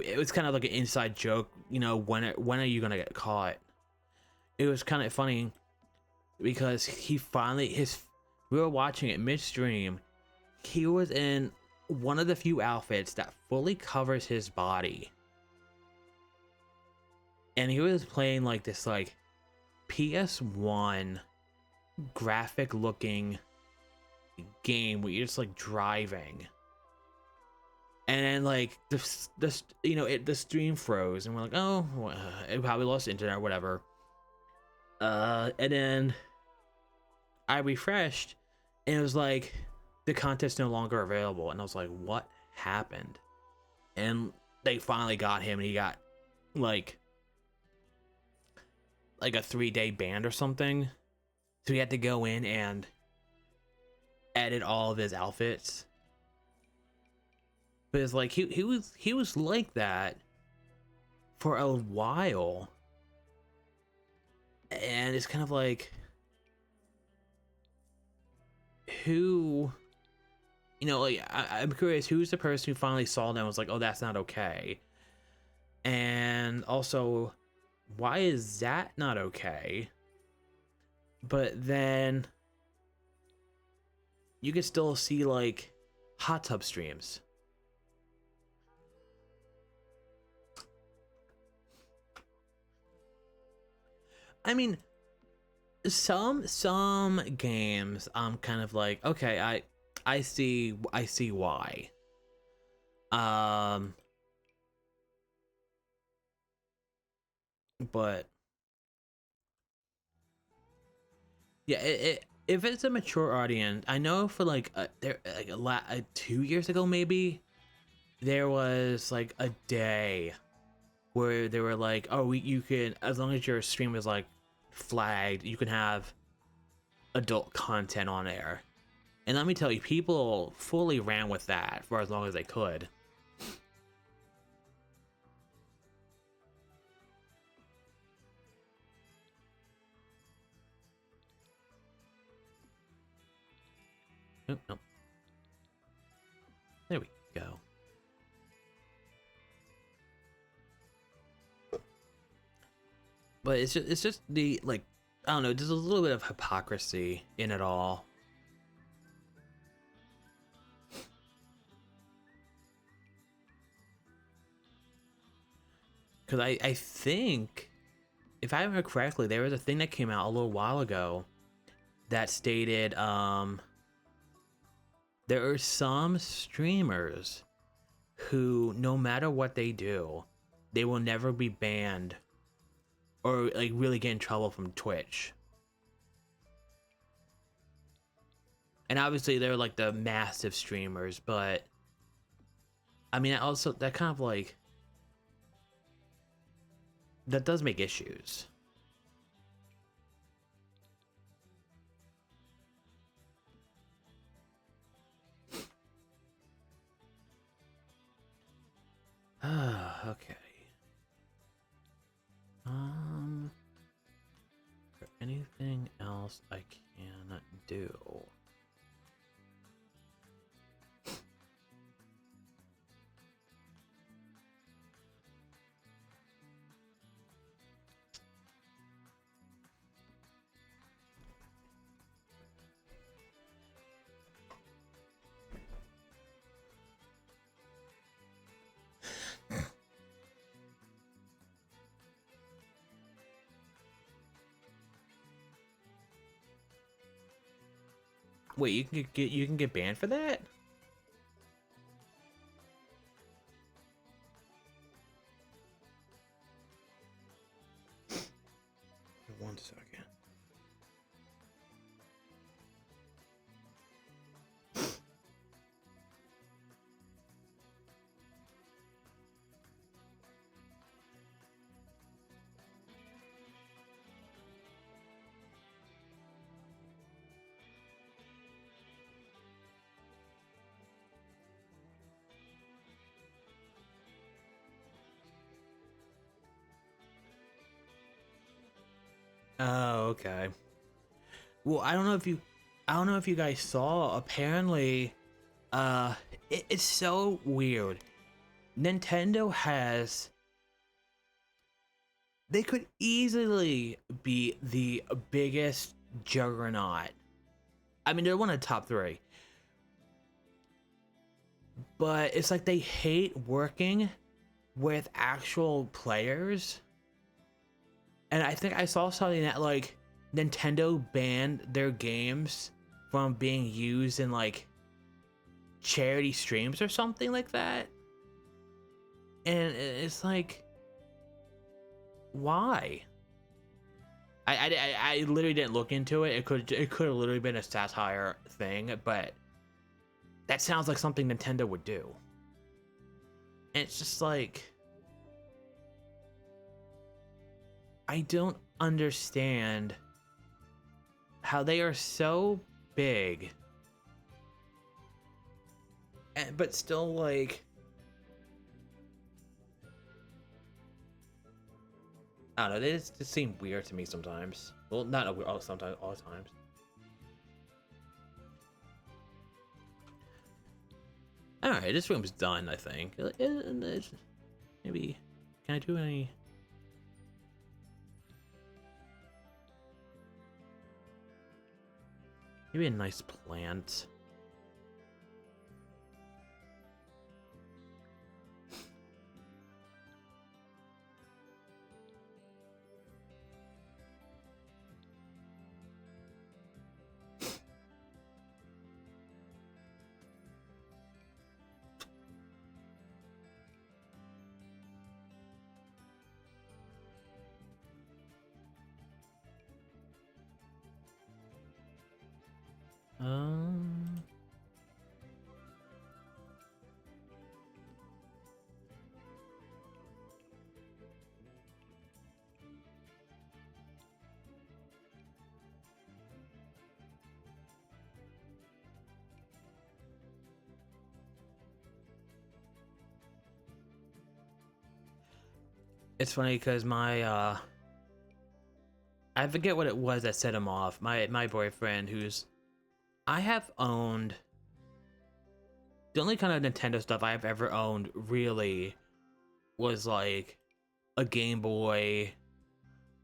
It was kind of like an inside joke, you know. When are you gonna get caught? It was kind of funny because he finally we were watching it midstream. He was in one of the few outfits that fully covers his body, and he was playing like this like PS1 graphic looking game where you're just like driving, and then like the you know the stream froze, and we're like, oh, it probably lost internet or whatever. And then I refreshed, and it was like the content's no longer available, and I was like, what happened? And they finally got him, and he got like a 3-day ban or something. So he had to go in and edit all of his outfits. But it's like he was like that for a while, and it's kind of like who, you know, like I'm curious who's the person who finally saw that and was like, oh, that's not okay, and also why is that not okay? But then you can still see like hot tub streams. I mean, some games I'm kind of like, okay, I see why. But yeah, if it's a mature audience, I know for like there like 2 years ago maybe there was like a day where they were like, oh, you can, as long as your stream is like flagged, you can have adult content on air. And let me tell you, people fully ran with that for as long as they could. Oh, no. There we go. But it's just the like, I don't know, there's a little bit of hypocrisy in it all. Because I think, if I remember correctly, there was a thing that came out a little while ago that stated there are some streamers who, no matter what they do, they will never be banned or like really get in trouble from Twitch. And obviously they're like the massive streamers, but I mean, also that kind of like, that does make issues. Okay. Is there anything else I can do? Wait, you can get banned for that? One second. Oh, okay. Well, I don't know if you guys saw. Apparently, it's so weird. Nintendo has. They could easily be the biggest juggernaut. I mean, they're one of the top three. But it's like they hate working with actual players. And I think I saw something that like Nintendo banned their games from being used in like charity streams or something like that. And it's like, why? I literally didn't look into it. It could have literally been a satire thing, but that sounds like something Nintendo would do. And it's just like, I don't understand how they are so big, but still like, I don't know. They just seem weird to me sometimes. Well, not all sometimes, all the times. All right, this room's done. I think. Maybe can I do any? Maybe a nice plant. Um. It's funny because my I forget what it was that set him off. My boyfriend, who's I have owned the only kind of Nintendo stuff I've ever owned really was like a Game Boy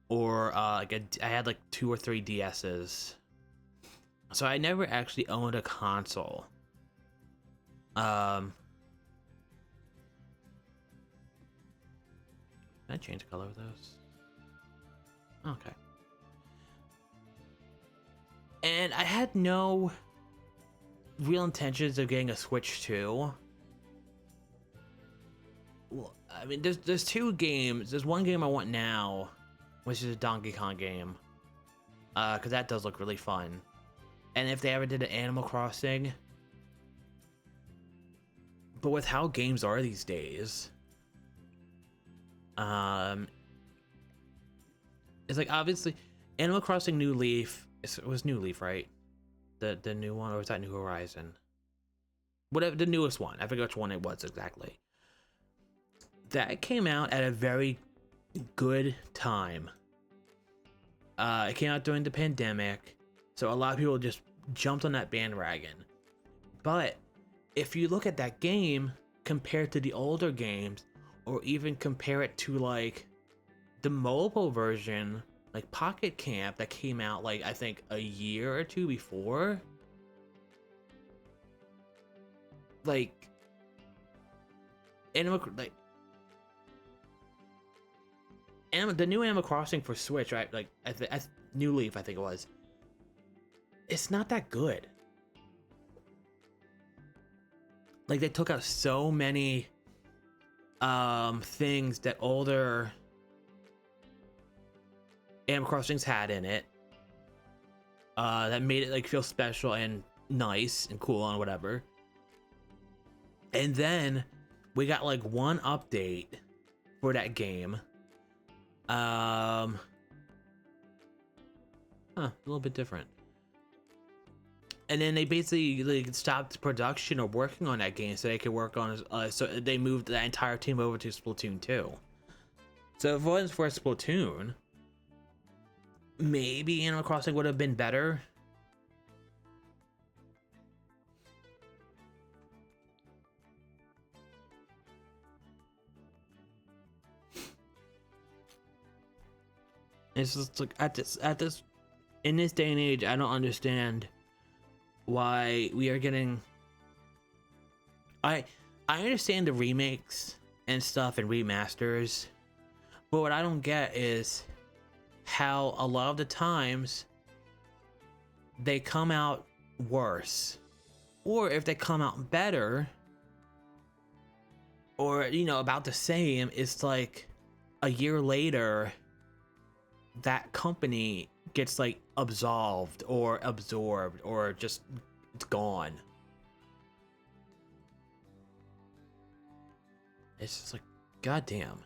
or I had like 2 or 3 DSs. So I never actually owned a console. Can I change the color of those? Okay. And I had no real intentions of getting a Switch 2. Well, I mean, there's 2 games. There's one game I want now, which is a Donkey Kong game. Because that does look really fun. And if they ever did an Animal Crossing. But with how games are these days, it's like obviously Animal Crossing New Leaf. It was New Leaf, right? The new one, or was that New Horizon? Whatever, the newest one. I forget which one it was exactly. That came out at a very good time. It came out during the pandemic, so a lot of people just jumped on that bandwagon. But if you look at that game compared to the older games, or even compare it to like the mobile version, like Pocket Camp that came out like I think a year or 2 before, like the new Animal Crossing for Switch, right? Like New Leaf, I think it was. It's not that good. like they took out so many things that older Animal Crossings had in it, that made it like feel special and nice and cool and whatever. And then we got like one update for that game. A little bit different. And then they basically like stopped production or working on that game so they could work on so they moved the entire team over to Splatoon 2. So if it wasn't for Splatoon, maybe Animal Crossing would have been better. It's just like in this day and age, I don't understand why we are getting. I understand the remakes and stuff and remasters, but what I don't get is how a lot of the times they come out worse, or if they come out better, or about the same, it's like a year later that company gets like absolved or absorbed or just it's gone. It's just like, goddamn.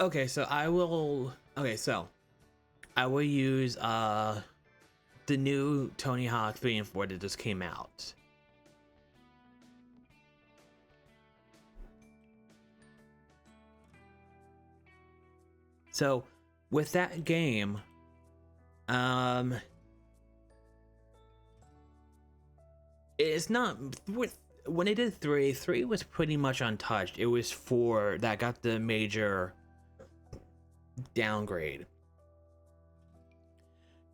Okay, so I will use the new Tony Hawk 3 and 4 that just came out. So with that game, it's not with when they did 3 was pretty much untouched. It was 4 that got the major downgrade.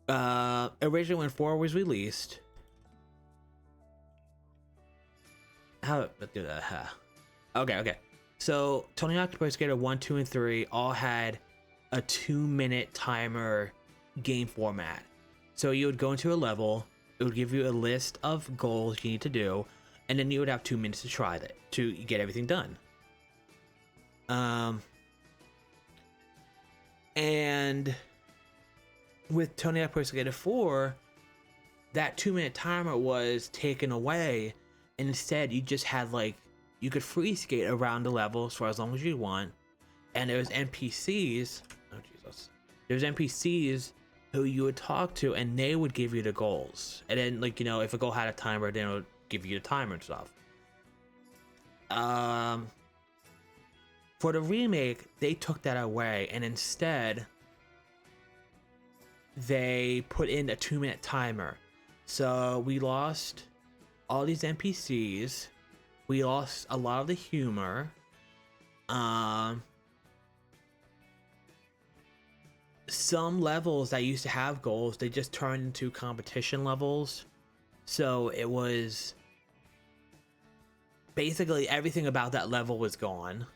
Originally when 4 was released, let's do that. Okay. So Tony Hawk Pro Skater 1, 2, and 3 all had a 2-minute timer game format. So you would go into a level, it would give you a list of goals you need to do, and then you would have 2 minutes to try that to get everything done. And with Tony Hawk Pro Skater 4, that 2-minute timer was taken away, and instead you just had like you could free skate around the levels for as long as you want, and there was NPCs. Oh Jesus! There's NPCs who you would talk to, and they would give you the goals. And then, like if a goal had a timer, then it would give you the timer and stuff. For the remake, they took that away, and instead they put in a 2-minute timer. So we lost all these NPCs. We lost a lot of the humor. Some levels that used to have goals, they just turned into competition levels. So it was basically everything about that level was gone.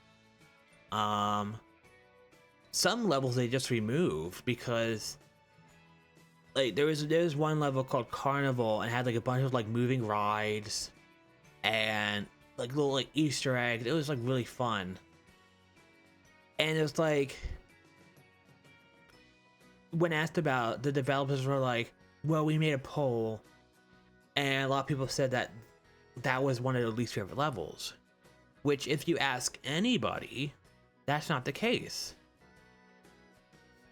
Some levels they just removed because like there was one level called Carnival and had like a bunch of like moving rides and like little like Easter eggs. It was like really fun. And it was like when asked about, the developers were like, well, we made a poll and a lot of people said that that was one of their least favorite levels, which if you ask anybody, that's not the case.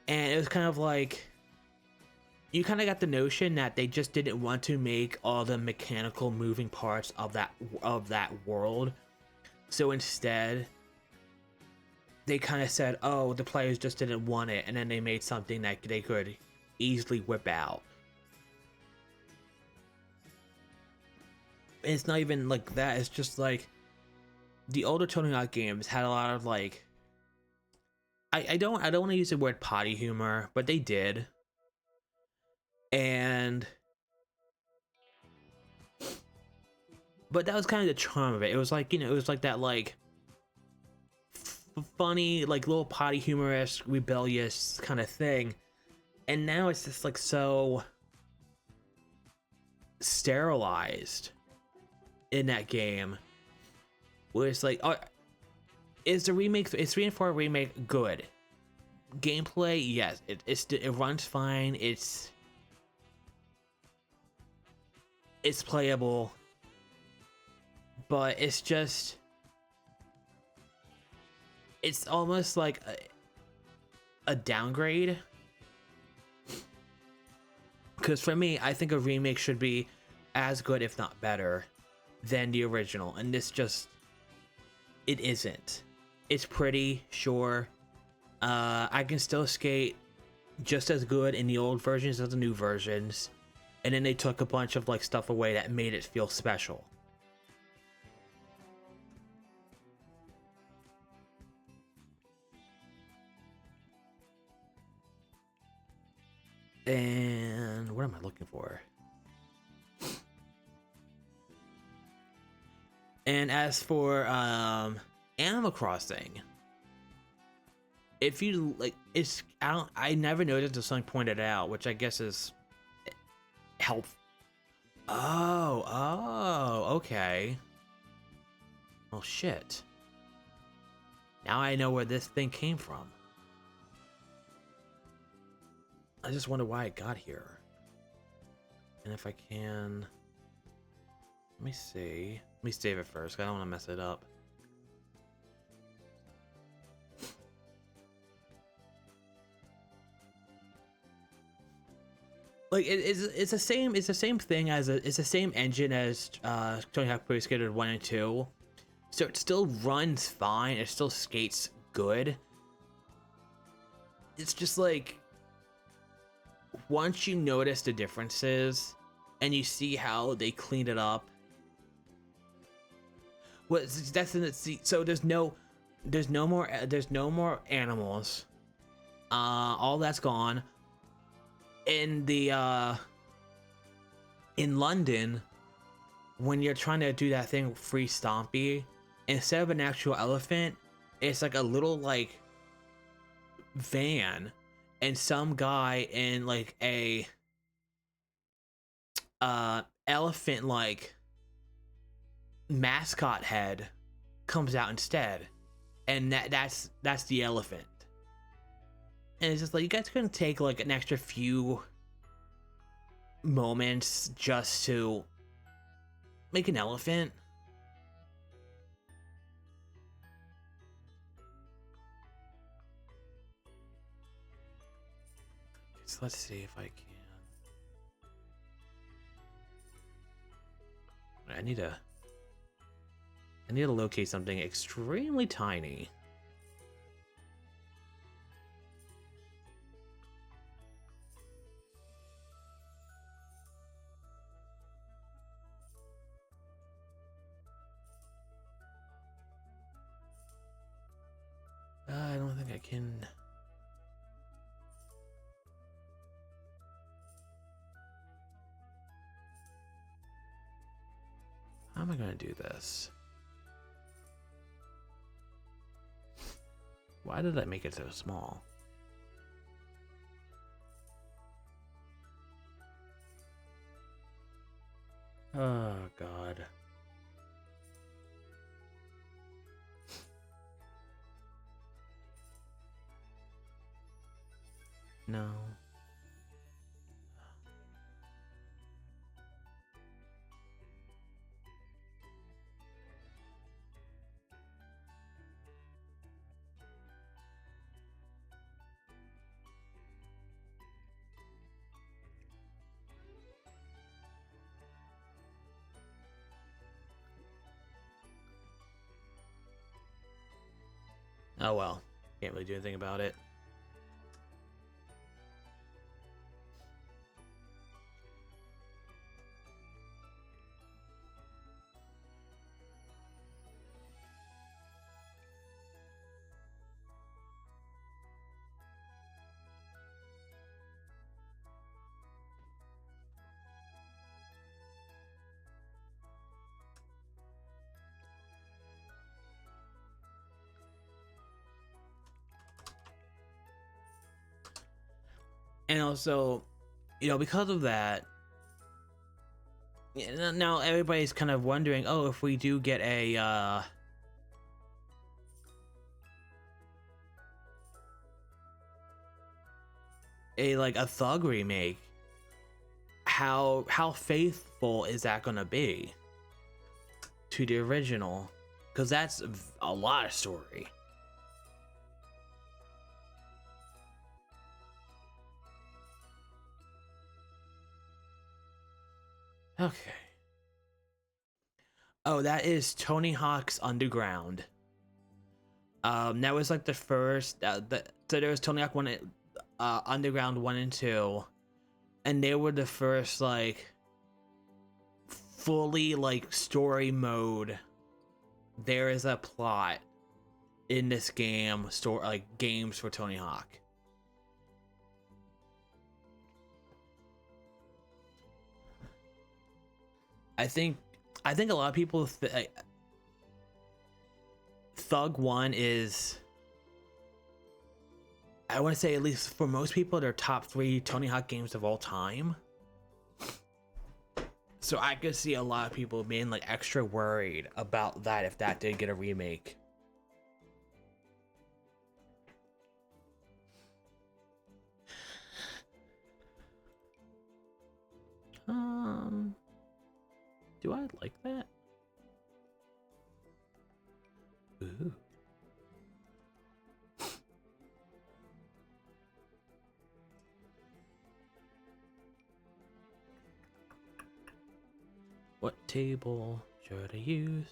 And it was kind of like you kind of got the notion that they just didn't want to make all the mechanical moving parts of that world, so instead they kind of said, oh, the players just didn't want it, and then they made something that they could easily whip out. And it's not even like that, it's just like the older Tony Hawk games had a lot of like, I don't want to use the word potty humor, but they did. And but that was kind of the charm of it. It was like, you know, it was like that like funny, like little potty humorous, rebellious kind of thing. And now it's just like so sterilized in that game, where it's like, oh, is the remake, is 3 and 4 remake good? Gameplay, yes, it runs fine. It's playable, but it's just, it's almost like a downgrade. Because for me, I think a remake should be as good, if not better, than the original, and this just, it isn't. It's pretty, sure. I can still skate just as good in the old versions as the new versions, and then they took a bunch of like stuff away that made it feel special. And what am I looking for? And as for Animal Crossing, if you like, it's, I never noticed until someone pointed it out, which I guess is helpful. Oh, okay. Oh shit. Now I know where this thing came from. I just wonder why it got here. And if I can, let me see. Let me save it first, 'cause I don't want to mess it up. Like it's the same. It's the same thing as it's the same engine as Tony Hawk Pro Skater 1 and 2. So it still runs fine. It still skates good. It's just like, once you notice the differences and you see how they cleaned it up. Well, that's in the, so there's no more animals. All that's gone. In the in London, when you're trying to do that thing free stompy, instead of an actual elephant, it's like a little like van, and some guy in like a elephant like mascot head comes out instead, and that's the elephant. And it's just like, you guys couldn't take like an extra few moments just to make an elephant? So let's see if I can. I need to locate something extremely tiny. I don't think I can. How am I gonna do this? Why did I make it so small? Oh God. No. Oh well. Can't really do anything about it. And also, you know, because of that, now everybody's kind of wondering, oh, if we do get a like a Thug remake, how faithful is that gonna be to the original? Because that's a lot of story. Okay. Oh, that is Tony Hawk's Underground. That was like the first. So there was Tony Hawk One, Underground 1 and 2, and they were the first like fully like story mode. There is a plot in this game, like games for Tony Hawk. I think a lot of people Thug 1 is, I want to say, at least for most people, their top 3 Tony Hawk games of all time. So I could see a lot of people being like extra worried about that if that did get a remake. Do I like that? Ooh. What table should I use?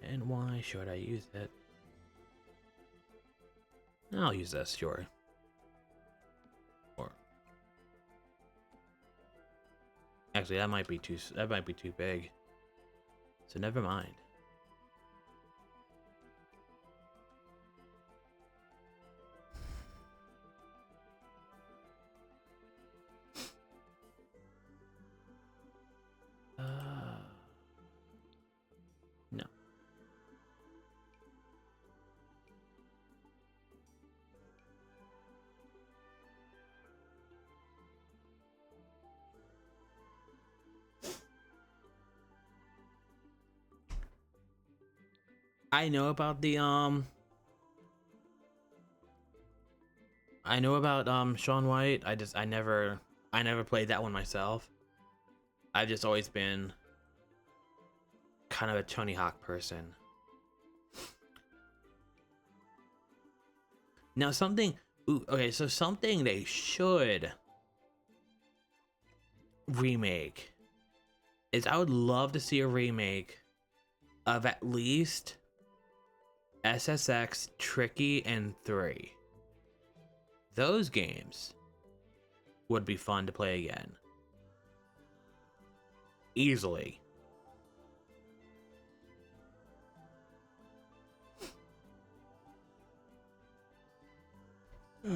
And why should I use it? I'll use this, sure. Or actually, that might be too big. So never mind. No. I know about the I know about Shaun White. I never played that one myself. I've just always been kind of a Tony Hawk person. Now something, okay, so something they should remake is, I would love to see a remake of at least SSX, Tricky, and 3. Those games would be fun to play again. Easily. I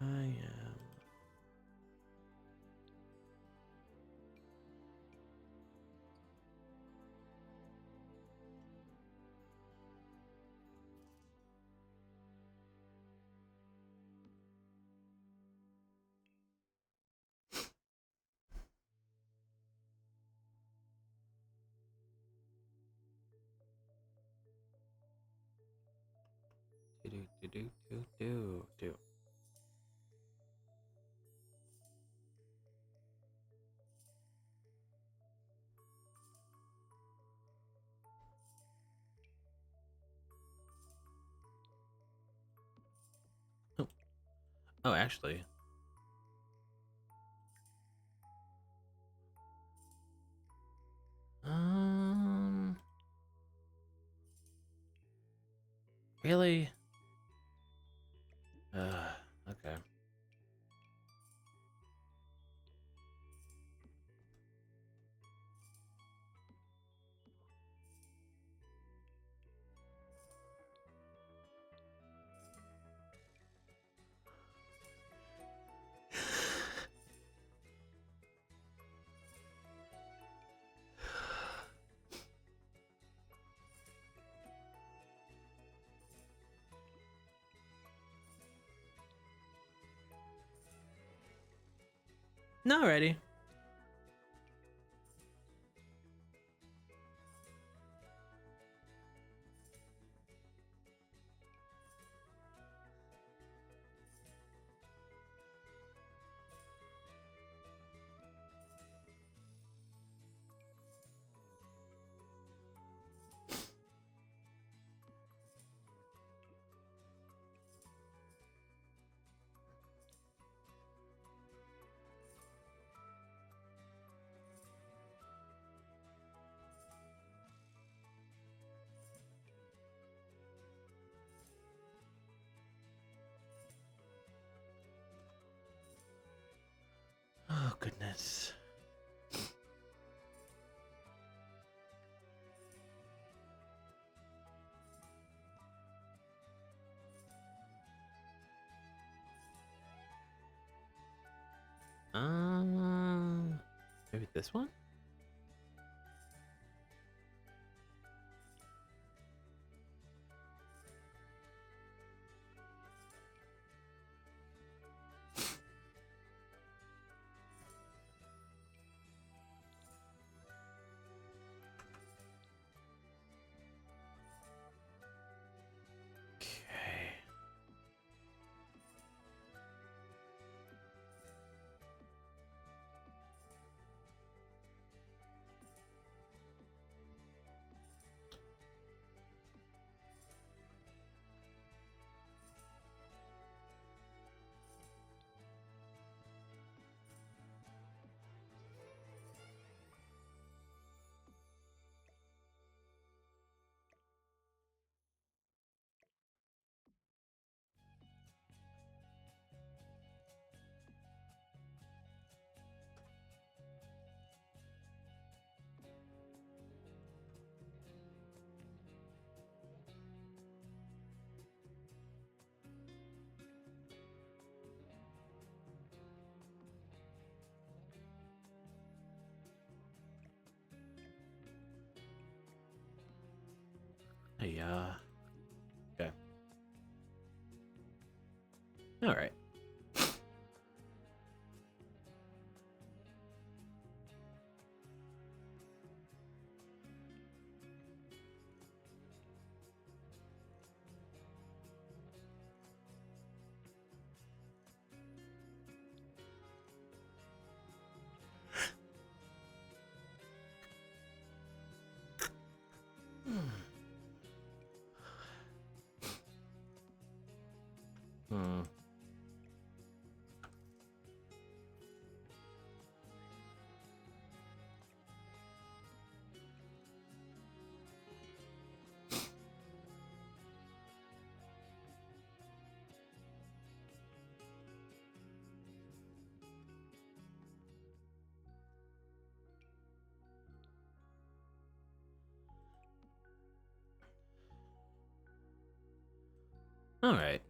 am. Do. Oh, oh, actually. Really? Okay. Alrighty. Oh, goodness. Maybe this one? Okay. Hey, okay. All right. Hmm. All right.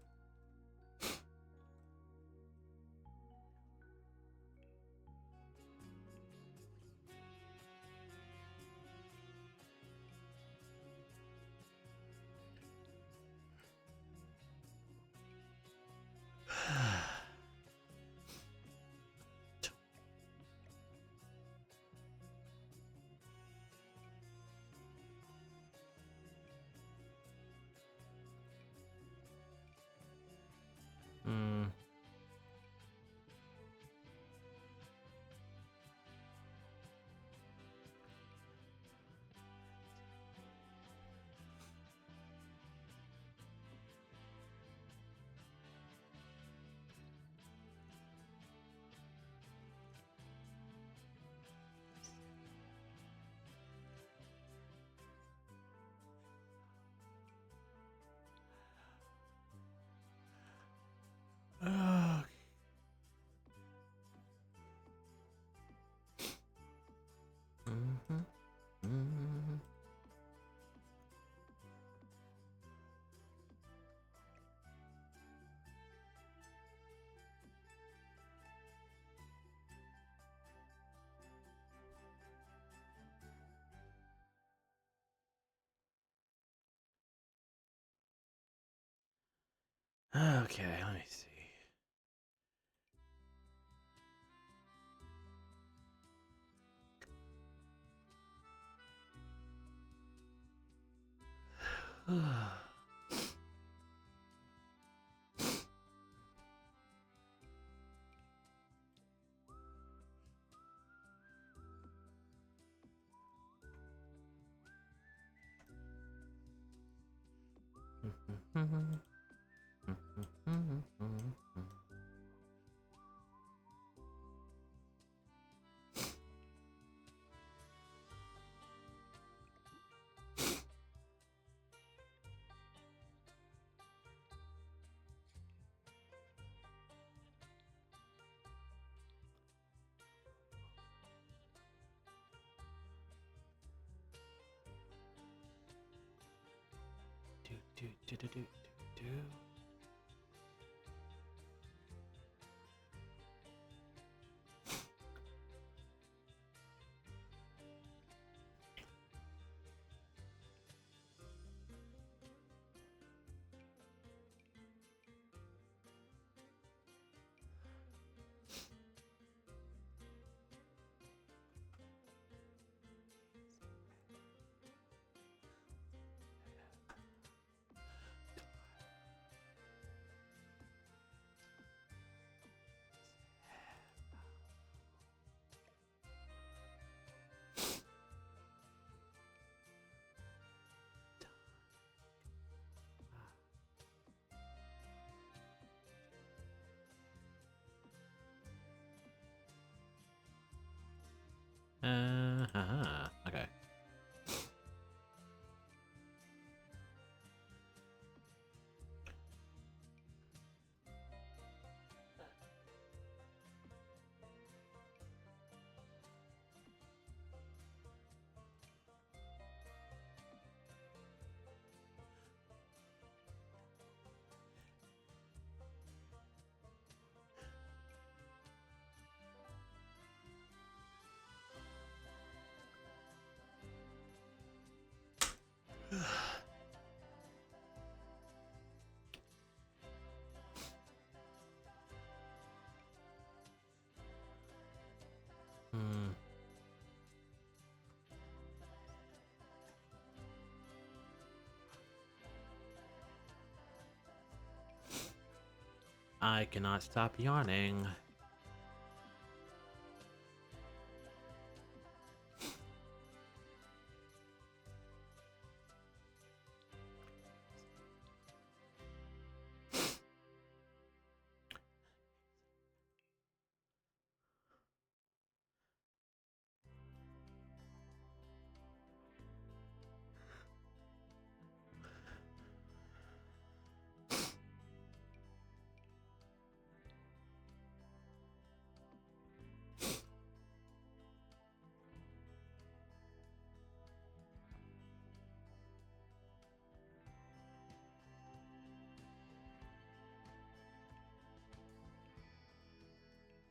Okay, let me see. Do. Okay. Hmm. I cannot stop yawning.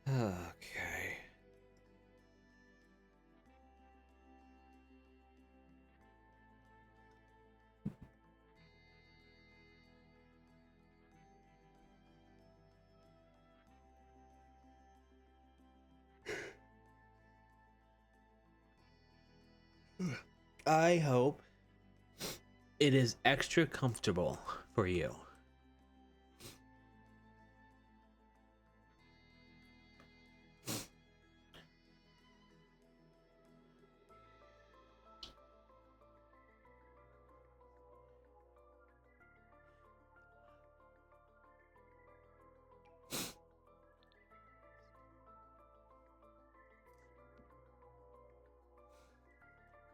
Okay. I hope it is extra comfortable for you.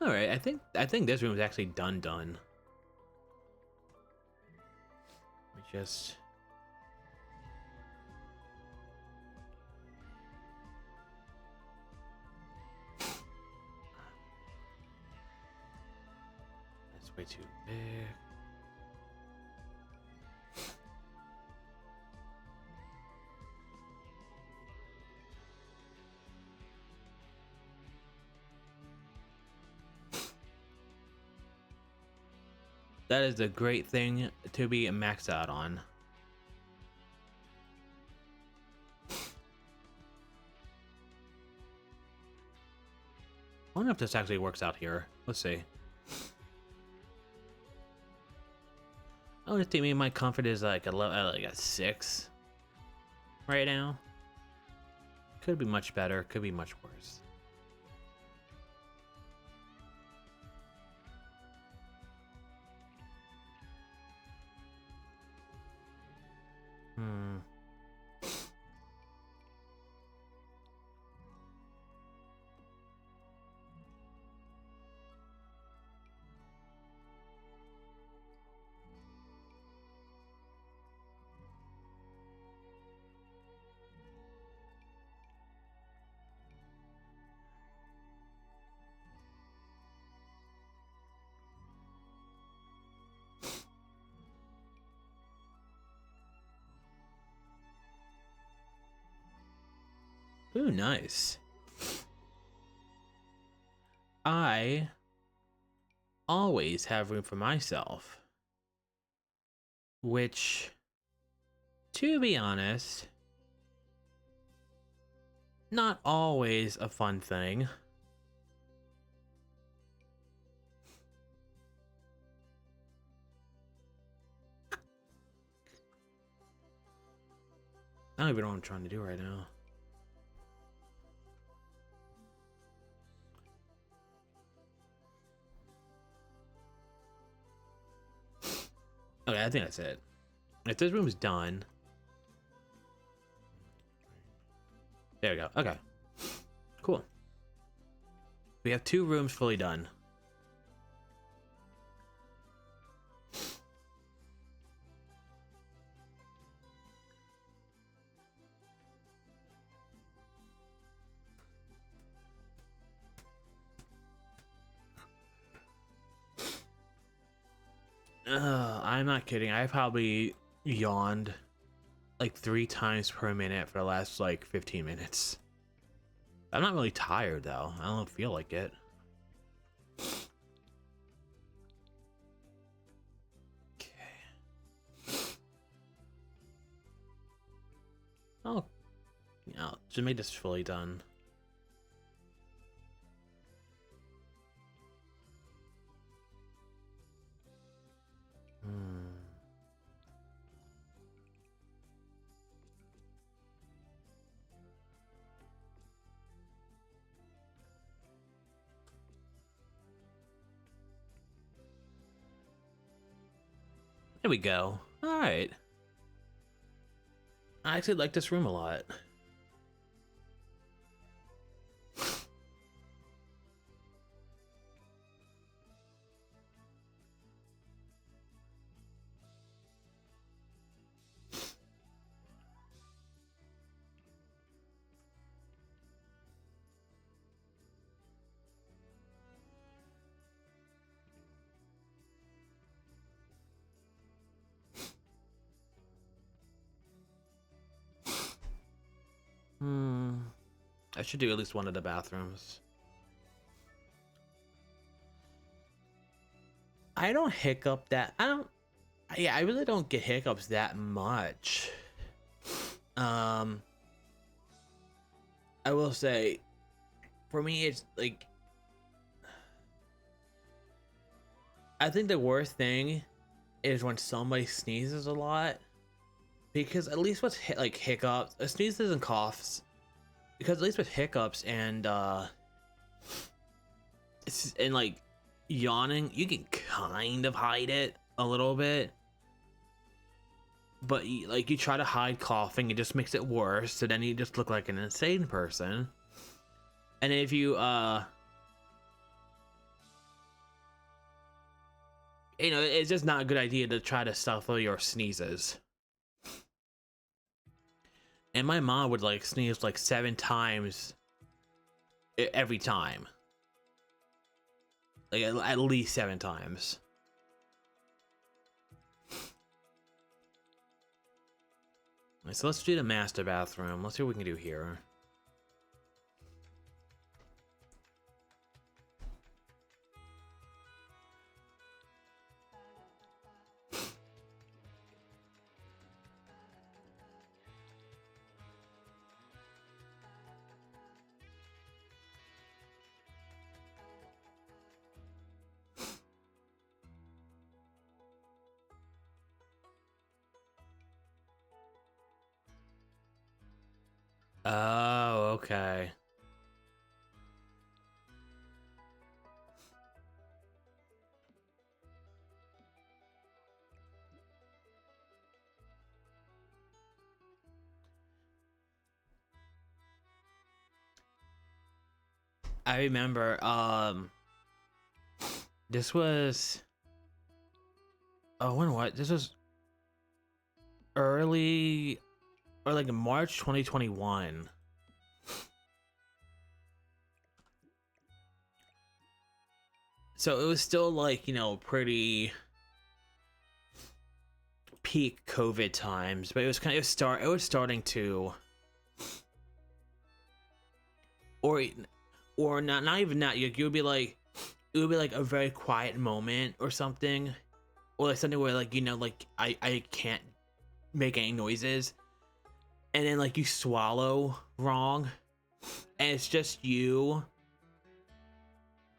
All right, I think this room is actually done. Let me just. That's way too big. That is a great thing to be maxed out on. wonder if this actually works out here. Let's see. I would think maybe my comfort is like like a 6 right now. Could be much better. Could be much worse. Ooh, nice. I always have room for myself, which, to be honest, not always a fun thing. I don't even know what I'm trying to do right now. Okay, I think that's it. If this room's done... There we go. Okay. Cool. We have 2 rooms fully done. I'm not kidding. I probably yawned like 3 times per minute for the last like 15 minutes. I'm not really tired though. I don't feel like it. Okay. Oh, yeah. Just made this fully done. There we go. All right. I actually like this room a lot. I should do at least one of the bathrooms. I don't hiccup that. Yeah, I really don't get hiccups that much. I will say, for me, it's like, I think the worst thing is when somebody sneezes a lot, because at least with like hiccups, sneezes and coughs, because at least with hiccups and like yawning, you can kind of hide it a little bit, but like you try to hide coughing, it just makes it worse, so then you just look like an insane person. And if you you know, it's just not a good idea to try to stifle your sneezes. And my mom would like sneeze like 7 times every time, like at least 7 times. So let's do the master bathroom. Let's see what we can do here. Oh, okay. I remember, this was, oh, when what? This was early, or like March 2021. So it was still like, you know, pretty peak COVID times, but it was kind of it was starting to, or not even that. You would be like, it would be like a very quiet moment or something, or like something where like, you know, like I can't make any noises, and then like you swallow wrong, and it's just you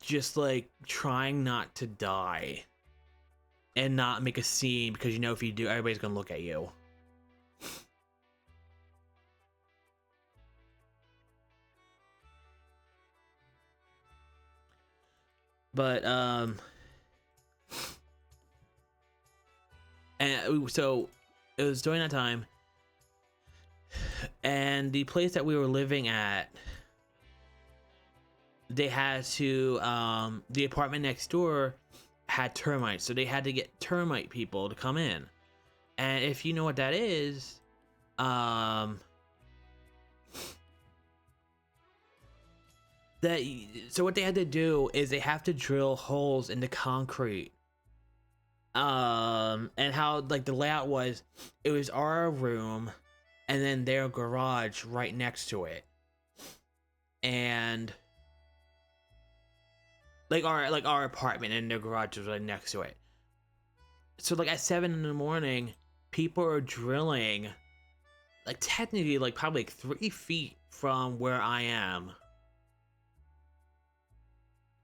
just like trying not to die and not make a scene, because you know if you do, everybody's gonna look at you. But and so it was during that time, and the place that we were living at, they had to the apartment next door had termites, so they had to get termite people to come in. And if you know what that is, that so what they had to do is they have to drill holes in the concrete. And how like the layout was, it was our room and then their garage right next to it, and like our apartment and their garage was right next to it. So like at 7 in the morning, people are drilling, like technically like probably like 3 feet from where I am,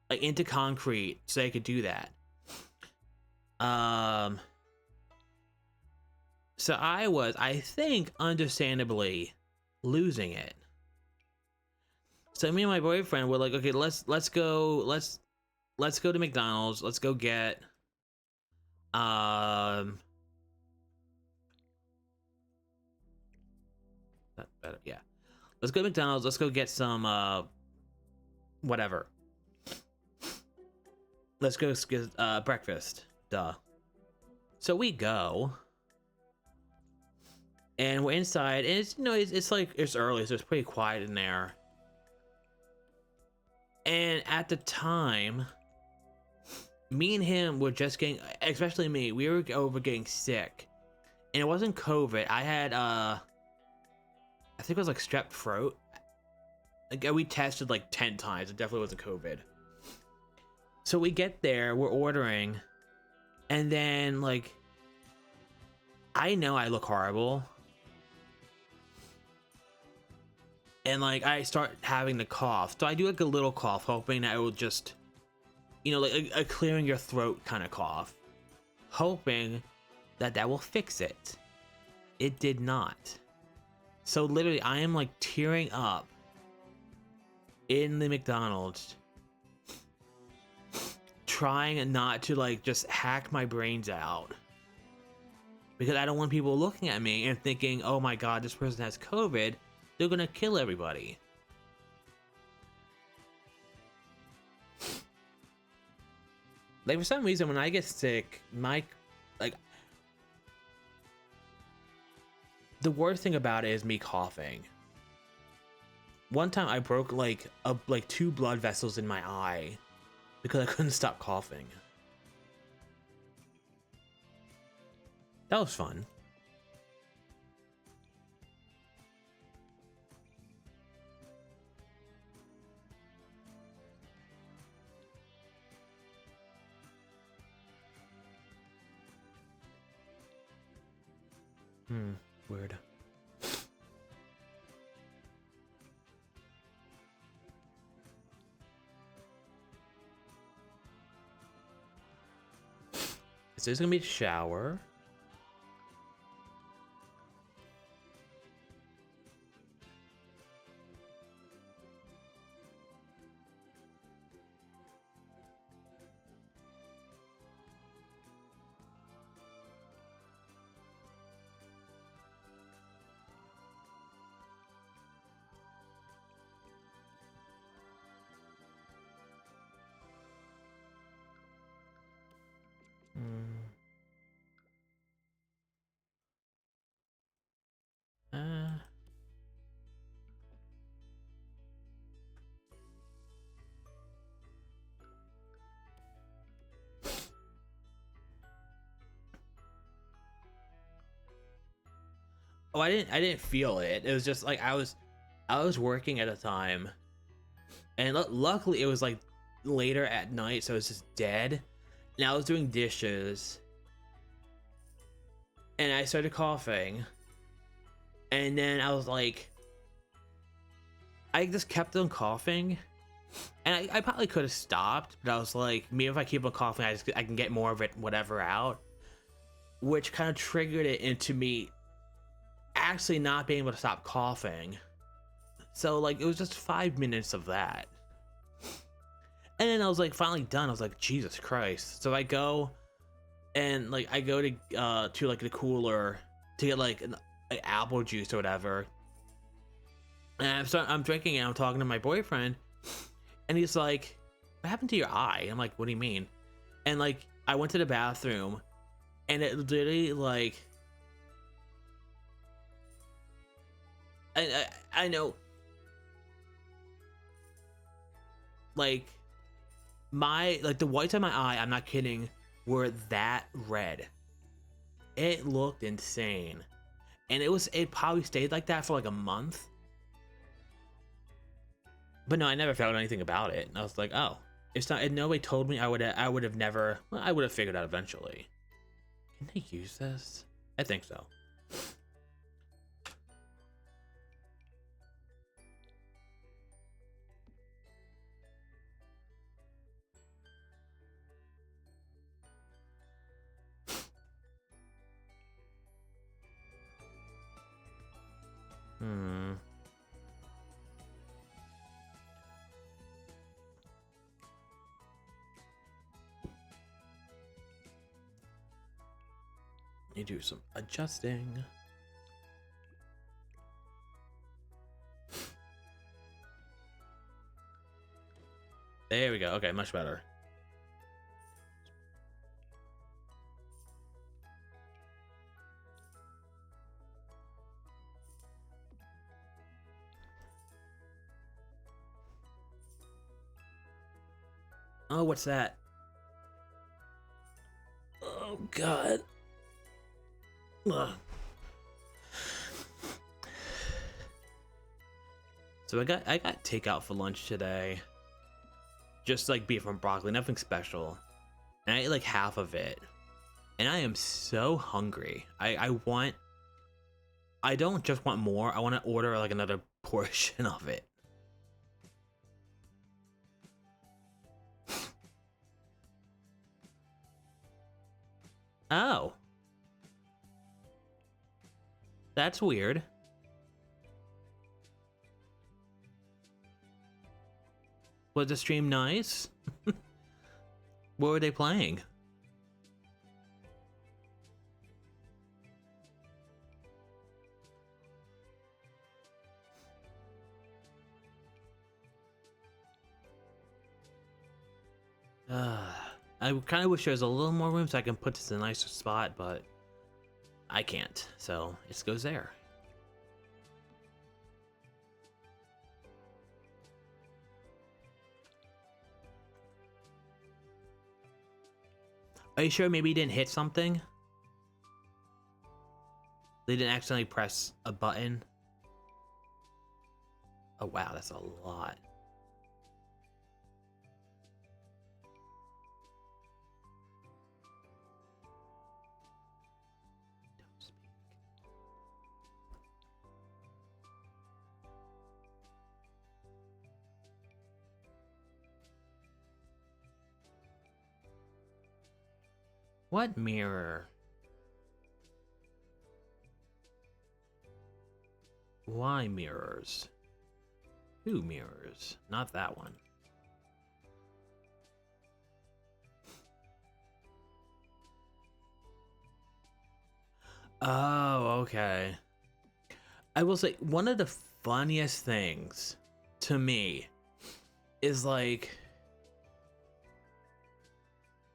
like into concrete, so they could do that. So I was, I think, understandably losing it. So me and my boyfriend were like, okay, let's go to McDonald's. Let's go get that better, yeah. Let's go to McDonald's. Let's go get some whatever. Let's go get breakfast. Duh. So we go, and we're inside, and it's, you know, it's like it's early, so it's pretty quiet in there. And at the time, me and him were just getting, especially me, we were over getting sick, and it wasn't COVID. I had I think it was like strep throat. Like we tested like 10 times. It definitely wasn't COVID. So we get there, we're ordering, and then like I know I look horrible, and like I start having the cough. So I do like a little cough, hoping that it will just, you know, like a clearing your throat kind of cough, hoping that that will fix it. It did not. So literally I am like tearing up in the McDonald's, trying not to like just hack my brains out, because I don't want people looking at me and thinking, oh my god, this person has COVID, they're gonna kill everybody. Like for some reason when I get sick, my like the worst thing about it is me coughing. One time I broke like 2 blood vessels in my eye because I couldn't stop coughing. That was fun. Weird. So there's gonna be a shower. Oh, I didn't feel it. It was just like I was working at a time, and luckily it was like later at night, so it's just dead. And I was doing dishes, and I started coughing, and then I was like, I just kept on coughing, and I probably could have stopped, but I was like, maybe if I keep on coughing, I can get more of it, whatever, out, which kind of triggered it into me actually not being able to stop coughing. So like it was just 5 minutes of that, and then I was like finally done. I was like, Jesus Christ. So I go and like I go to like the cooler to get like an apple juice or whatever, and I'm drinking it. I'm talking to my boyfriend, and he's like, what happened to your eye? I'm like, what do you mean? And like I went to the bathroom, and it literally like I know, like the whites of my eye, I'm not kidding, were that red. It looked insane. And it probably stayed like that for like a month. But no, I never felt anything about it. And I was like, oh, it's not, and nobody told me, I would have never, well, I would have figured out eventually. Can they use this? I think so. Hmm. You do some adjusting. There we go. Okay, much better. Oh, what's that? Oh God. Ugh. So I got takeout for lunch today. Just like beef and broccoli, nothing special. And I ate like half of it. And I am so hungry. I don't just want more, I want to order like another portion of it. Oh. That's weird. Was the stream nice? What were they playing? I kind of wish there was a little more room so I can put this in a nicer spot, but I can't, so it goes there. Are you sure maybe you didn't hit something? They didn't accidentally press a button? Oh wow, that's a lot. What mirror? Why mirrors? Who mirrors? Not that one. Oh, okay. I will say one of the funniest things to me is like,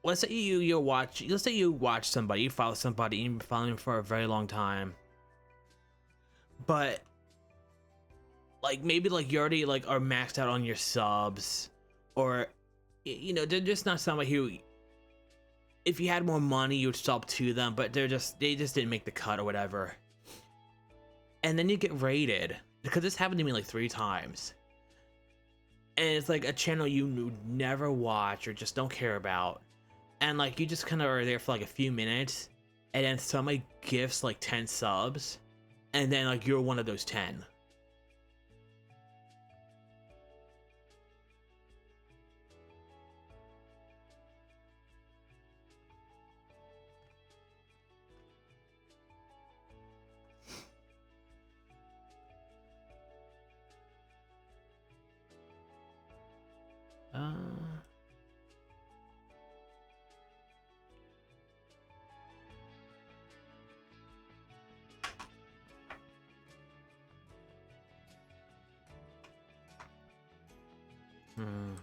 let's say let's say you watch somebody, you follow somebody, you've been following them for a very long time, but like maybe like you already like are maxed out on your subs, or you know, they're just not somebody who, if you had more money you would sub to them, but they just didn't make the cut or whatever. and then you get raided, because this happened to me like 3 times, and it's like a channel you would never watch or just don't care about, and like you just kind of are there for like a few minutes, and then somebody gifts like 10 subs, and then like you're one of those 10. Uh, hmm.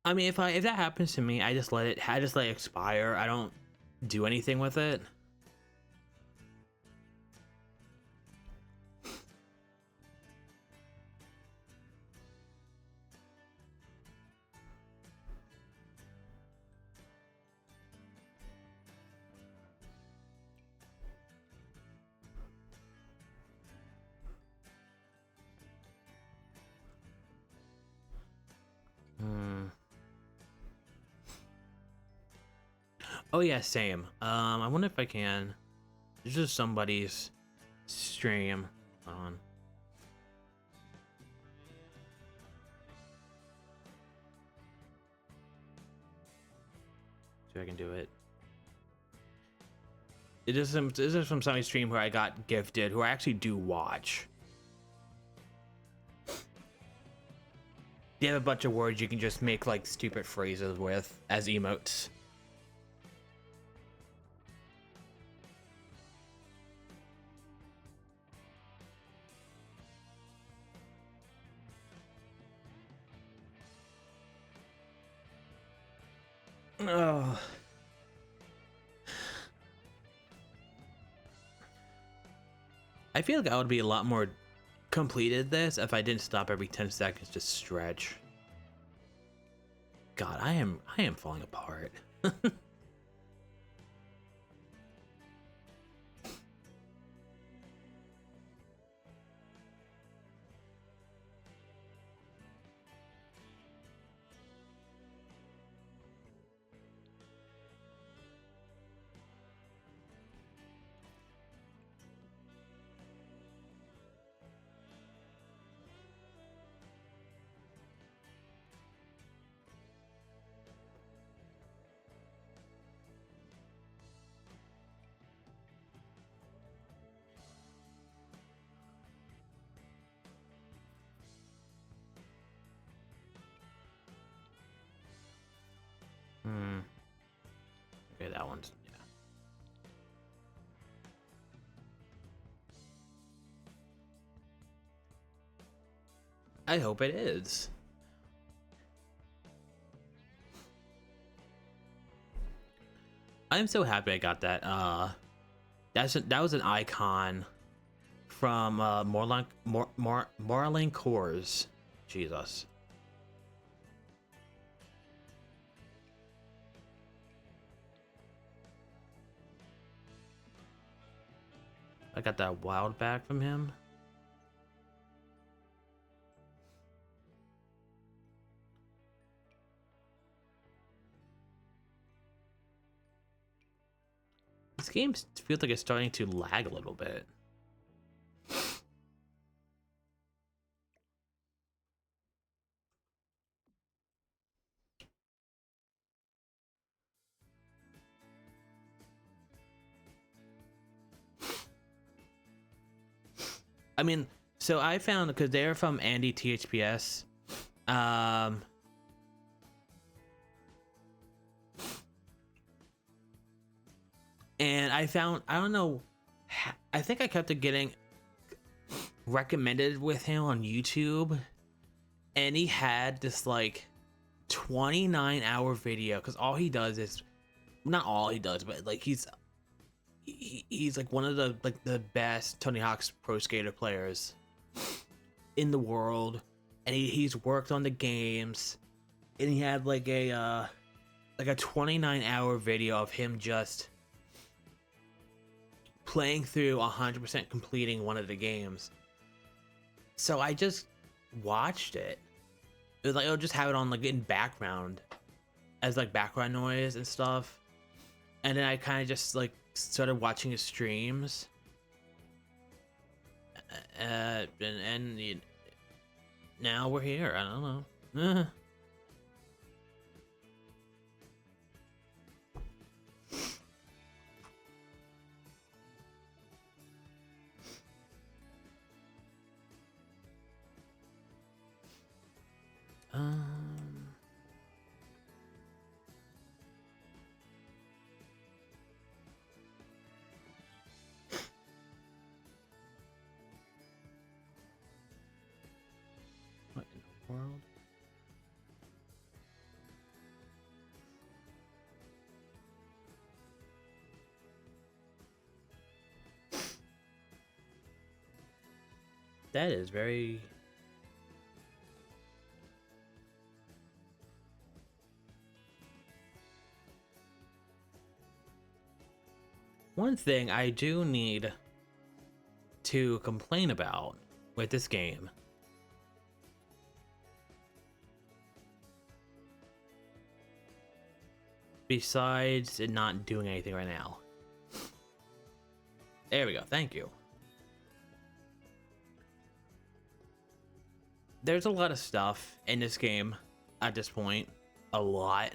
I mean, if that happens to me, I just let it expire. I don't do anything with it. Hmm. Oh yeah, same. I wonder if I can. This is somebody's stream. Hold on. See if I can do it. This is from somebody's stream who I got gifted, who I actually do watch. They have a bunch of words you can just make like stupid phrases with as emotes. Oh. I feel like I would be a lot more completed this if I didn't stop every 10 seconds to stretch. God, I am falling apart. Hmm. Okay, that one's, yeah. I hope it is. I'm so happy I got that. That was an icon from Morlink Cores. Jesus. I got that wild back from him. This game feels like it's starting to lag a little bit. I mean, so I found, because they're from Andy THPS, and I found, I don't know, I think I kept getting recommended with him on YouTube, and he had this like 29-hour video, because all he does is, not all he does, but like he's like one of the best Tony Hawk's Pro Skater players in the world, and he's worked on the games, and he had like a 29-hour video of him just playing through 100% completing one of the games. So I just watched it. It was like, I'll just have it on like in background as like background noise and stuff. And then I kind of just like started watching his streams. And now we're here. I don't know. What in the world? That is very... One thing I do need to complain about with this game besides it not doing anything right now. There we go, thank you. There's a lot of stuff in this game at this point. A lot.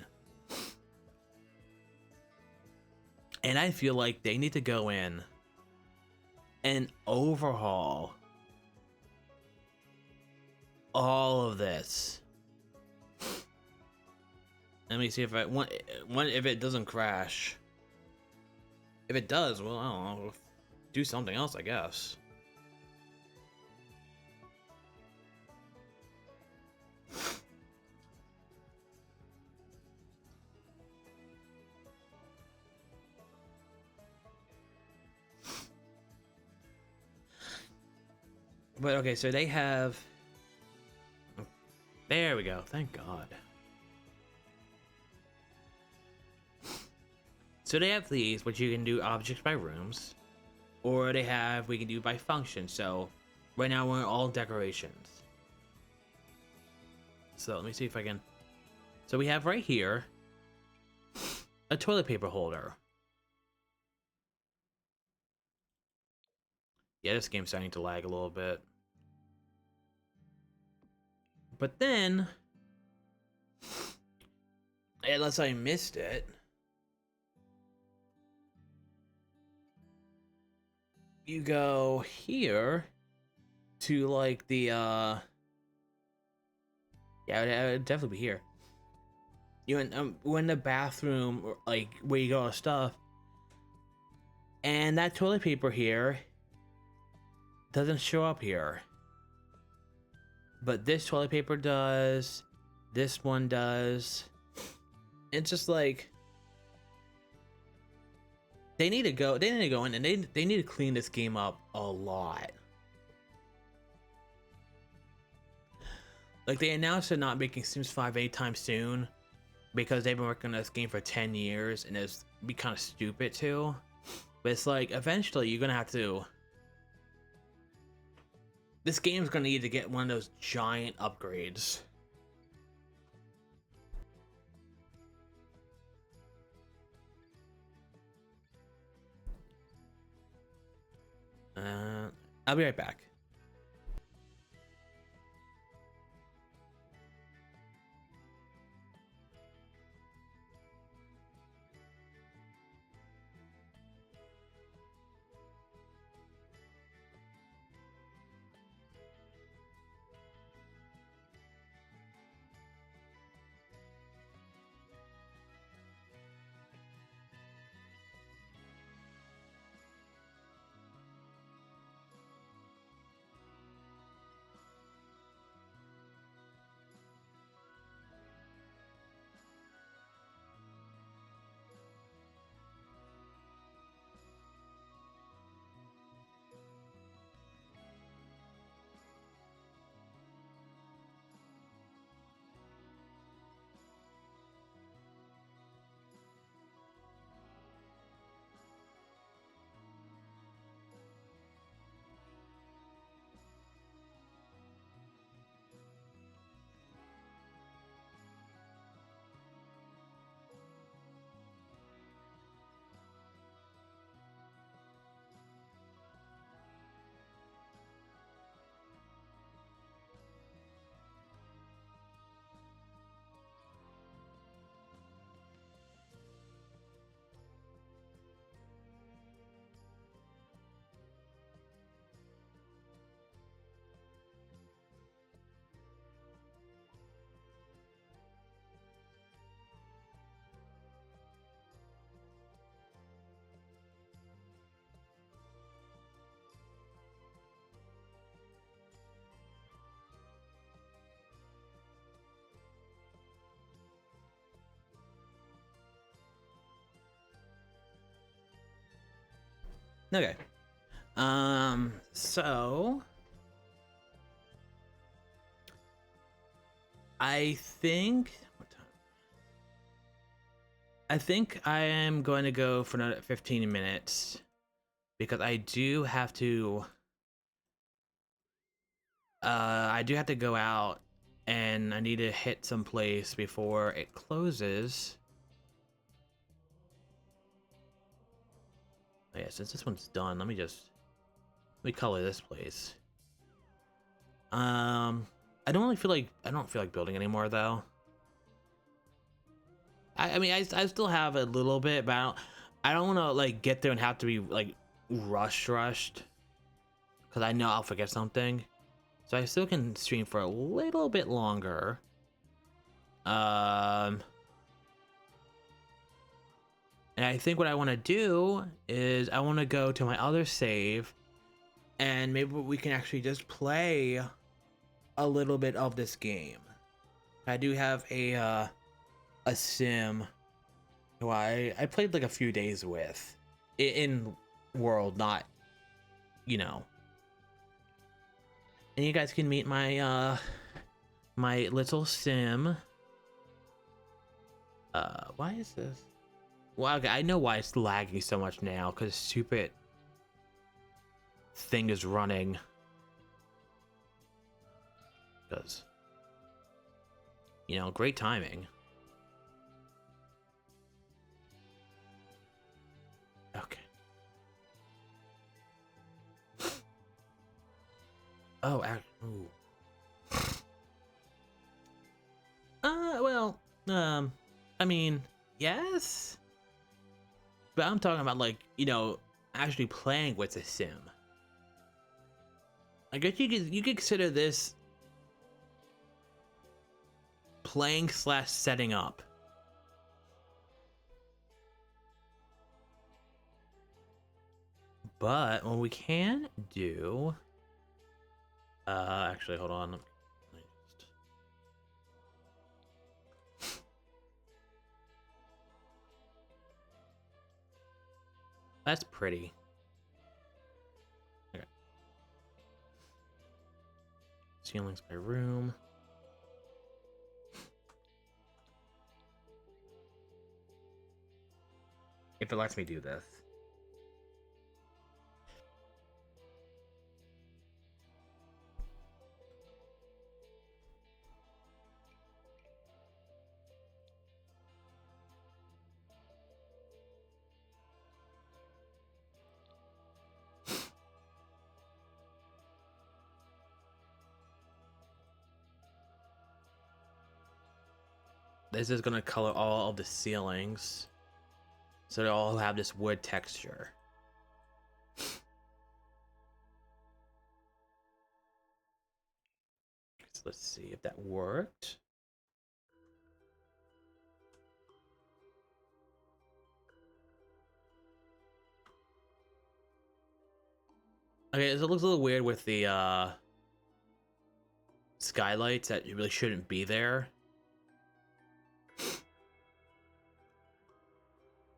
And I feel like they need to go in and overhaul all of this. Let me see if if it doesn't crash. If it does, well, I don't know. Do something else, I guess. But okay, so they have... There we go, thank God. So they have these, which you can do objects by rooms. Or they have, we can do by function. So right now we're all decorations. So let me see if I can... So we have right here a toilet paper holder. Yeah, this game's starting to lag a little bit. But then, unless I missed it, you go here to like the yeah, it would definitely be here. We're in the bathroom, or like where you go with stuff, and that toilet paper here doesn't show up here. But this toilet paper does. This one does. It's just like they need to go in and they need to clean this game up a lot. Like they announced they're not making Sims 5 anytime soon because they've been working on this game for 10 years and it's be kind of stupid too. But it's like eventually you're gonna have to... This game's gonna need to get one of those giant upgrades. I'll be right back. Okay. So I think what time? I think I am going to go for another 15 minutes because I do have to I do have to go out and I need to hit some place before it closes. Oh, yeah, since this one's done, let me color this place. I don't really feel like I don't feel like building anymore though. I mean I still have a little bit, but I don't want to like get there and have to be like rushed because I know I'll forget something. So I still can stream for a little bit longer. Um, and I think what I want to do is I want to go to my other save, and maybe we can actually just play a little bit of this game. I do have a sim who I played like a few days with in world, not you know. And you guys can meet my my little sim. Why is this? Well, okay, I know why it's lagging so much now, because stupid thing is running. Because, you know, great timing. Okay. Oh, ooh. Well, I mean, yes. But I'm talking about, like, you know, actually playing with a sim. I guess you could consider this playing slash setting up. But what we can do, actually, hold on. That's pretty. Okay. Ceilings by room. If it lets me do this. This is gonna color all of the ceilings, so they all have this wood texture. So let's see if that worked. Okay, so it looks a little weird with the skylights that really shouldn't be there.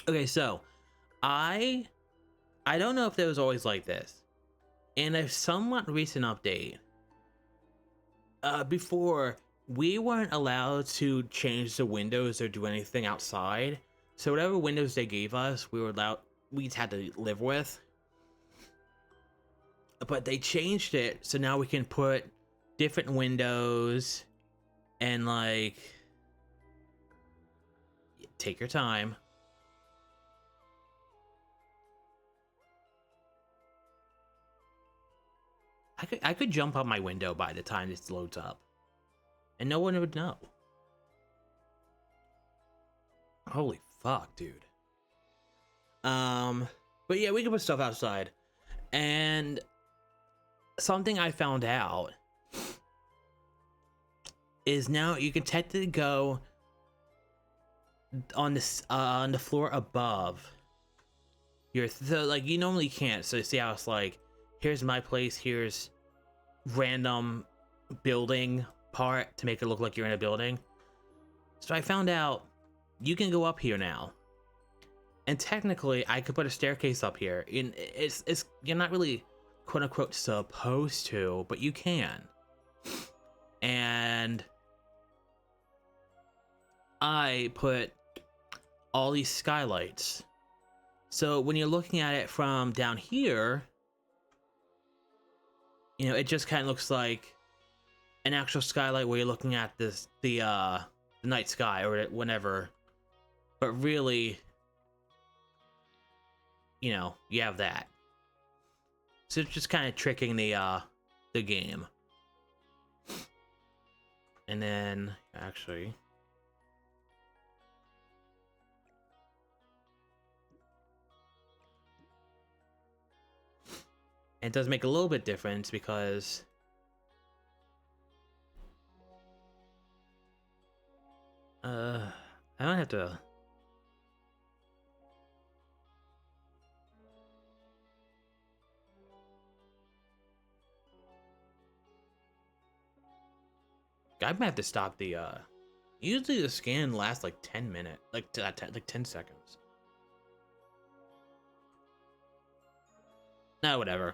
Okay, so I don't know if it was always like this. In a somewhat recent update, before we weren't allowed to change the windows or do anything outside. So whatever windows they gave us, we just had to live with. But they changed it, so now we can put different windows and like take your time. I could jump out my window by the time this loads up, and no one would know. Holy fuck, dude. But yeah, we can put stuff outside. And something I found out is now you can technically go on the floor above your so like you normally can't. So see how it's like, here's my place, here's random building part to make it look like you're in a building. So I found out you can go up here now And technically, I could put a staircase up here. It's you're not really quote unquote supposed to, but you can. And I put all these skylights. So when you're looking at it from down here, you know, it just kind of looks like an actual skylight where you're looking at the night sky or whatever. But really, you know, you have that. So it's just kind of tricking the game. And then actually, it does make a little bit difference because I don't have to. I might have to stop the usually the scan lasts like 10 minutes, like 10 seconds. Nah, whatever.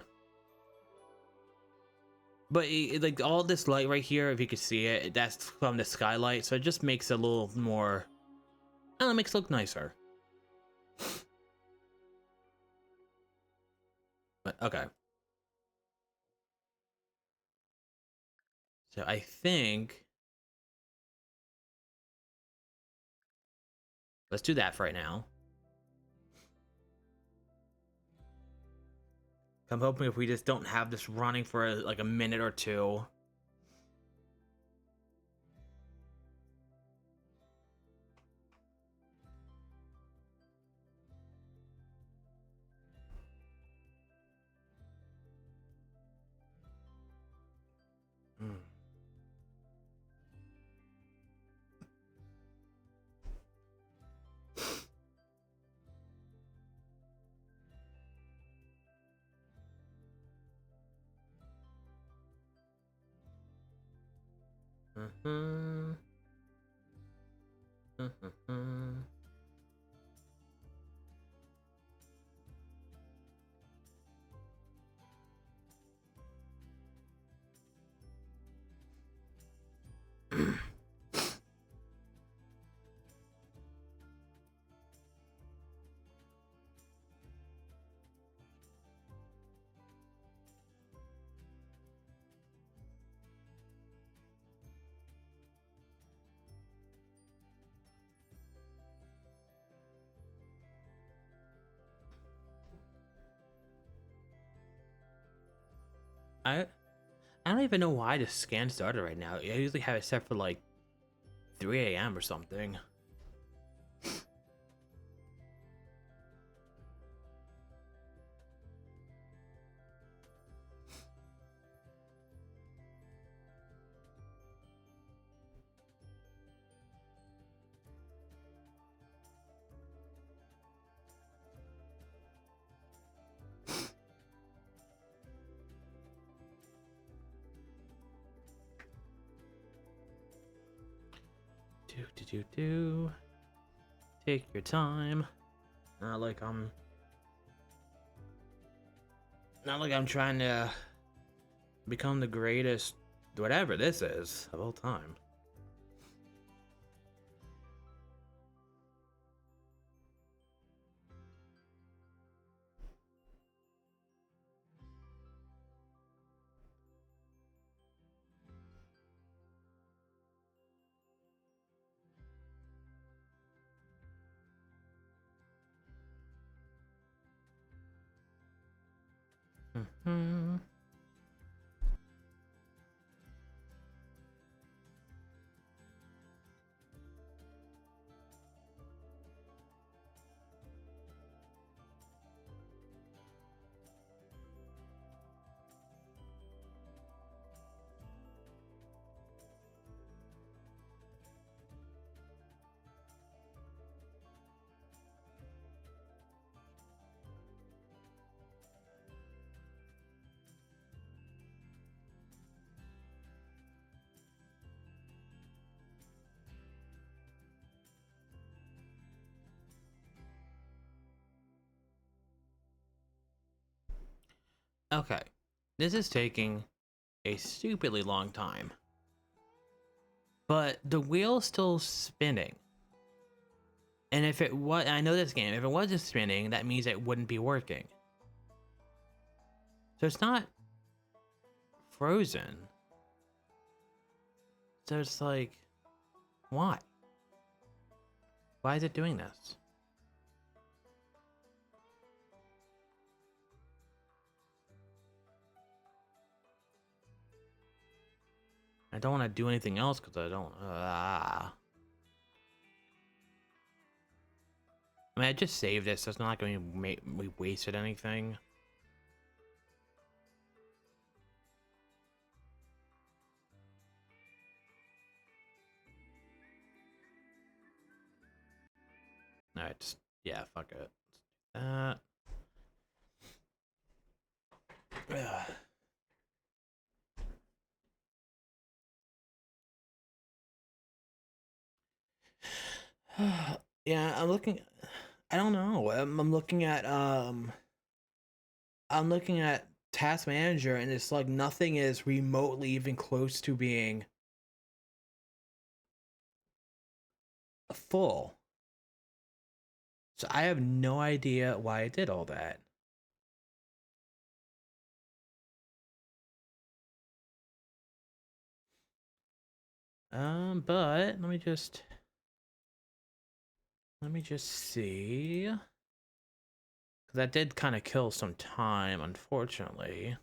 But like all this light right here, if you could see it, that's from the skylight, so it just makes it a little more, I don't know, it makes it look nicer. But okay. So I think let's do that for right now. I'm hoping if we just don't have this running for like a minute or two. Hmm. Mm-hmm. Mm-hmm. I I don't even know why the scan started right now. I usually have it set for like 3 a.m. or something. Do. Take your time. Not like I'm trying to become the greatest whatever this is of all time. Mm-hmm. Okay. This is taking a stupidly long time. But the wheel's still spinning. And if it was, I know this game, if it wasn't spinning, that means it wouldn't be working. So it's not frozen. So it's like, why? Why is it doing this? I don't want to do anything else because I don't. I mean, I just saved it, so it's not going to make we wasted anything. Alright, just, yeah, fuck it. Let's do that. Yeah, I'm looking. I don't know. I'm looking at I'm looking at Task Manager, and it's like nothing is remotely even close to being full. So I have no idea why I did all that. But let me just see. 'Cause that did kind of kill some time, unfortunately.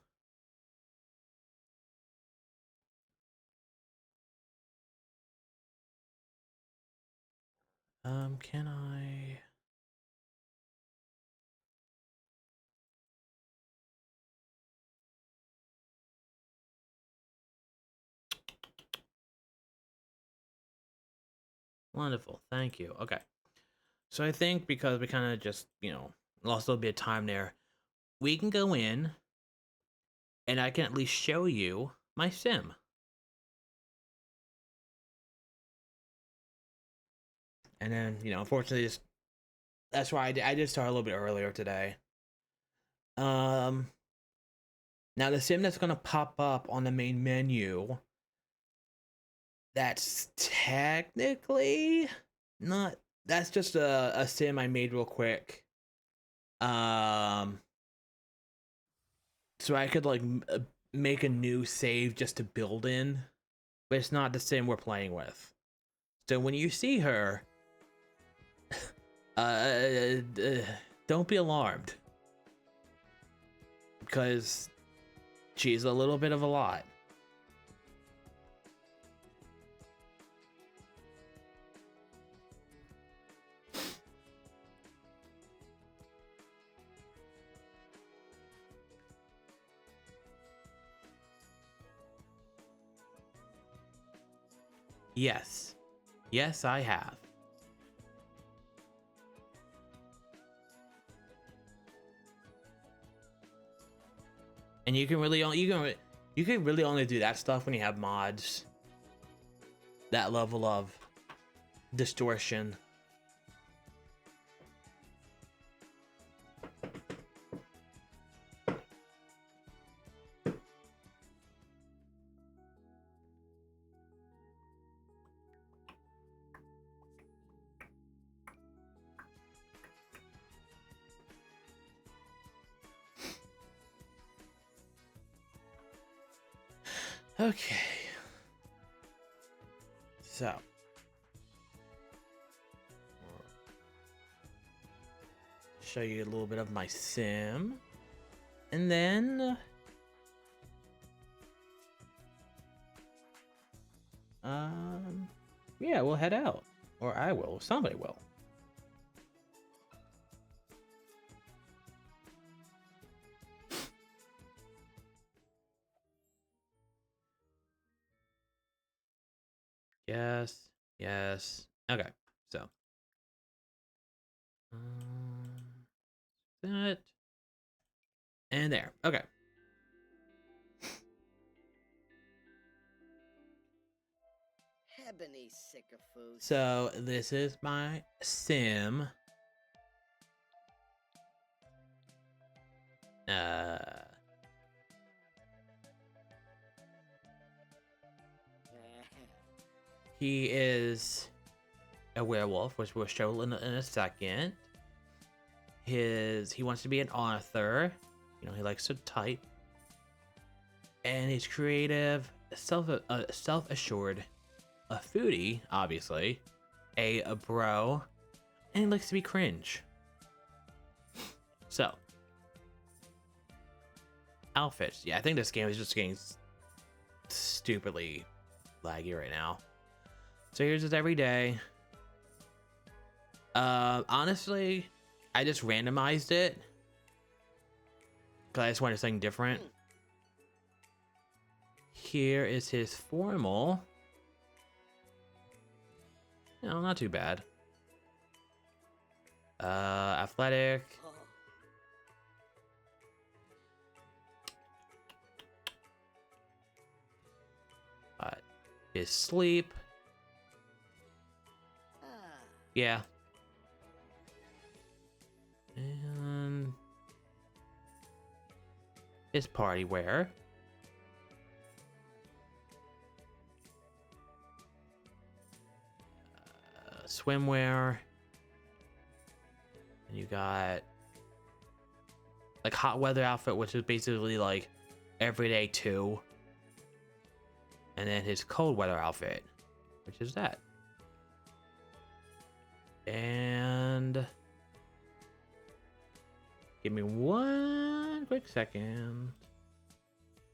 Can I? Wonderful, thank you. Okay. So I think because we kind of just, lost a little bit of time there, we can go in and I can at least show you my sim. And then, unfortunately, that's why I did start a little bit earlier today. Um, Now the sim that's gonna pop up on the main menu, that's technically not. That's just a sim I made real quick. Um, so I could like make a new save just to build in, but it's not the sim we're playing with. So when you see her, don't be alarmed, because she's a little bit of a lot. Yes. Yes, I have. And you can really only you can really only do that stuff when you have mods. That level of distortion. Okay. So. Show you a little bit of my sim. And then yeah, we'll head out. Or I will. Somebody will. Yes. Yes. Okay. So. That. And there. Okay. So this is my sim. he is a werewolf, which we'll show in a second. He wants to be an author. You know, he likes to type. And he's creative, self-assured, a foodie, obviously, a bro, and he likes to be cringe. So, outfits. Yeah, I think this game is just getting stupidly laggy right now. So here's his everyday. Honestly, I just randomized it because I just wanted something different. Here is his formal. No, not too bad. Athletic. His sleep. Yeah. And his party wear. Swimwear. And you got like hot weather outfit, which is basically like everyday 2. And then his cold weather outfit, which is that. And give me one quick second,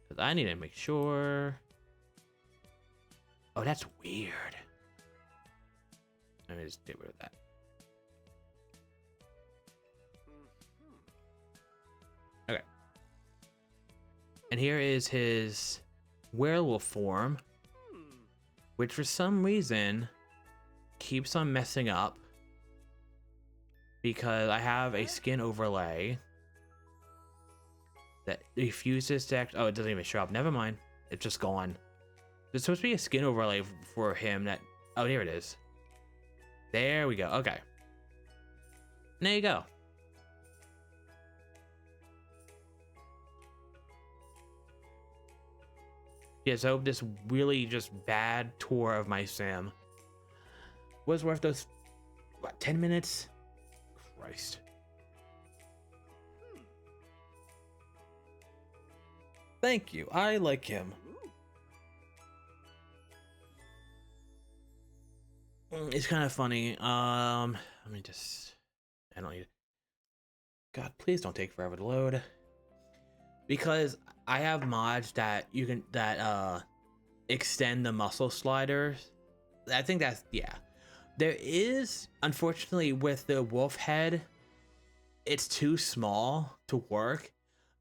because I need to make sure. Oh, that's weird. Let me just get rid of that. Okay. And here is his werewolf form, which for some reason keeps on messing up because I have a skin overlay that refuses to act. Oh, it doesn't even show up. Never mind. It's just gone. There's supposed to be a skin overlay for him that. Oh, here it is. There we go. Okay. There you go. Yeah, so this really just bad tour of my sim was worth those, what, 10 minutes? Christ. Thank you. I like him. It's kind of funny. Let me just. I don't need. God, please don't take forever to load. Because I have mods that you can extend the muscle sliders. I think that's, yeah. There is, unfortunately, with the wolf head, it's too small to work.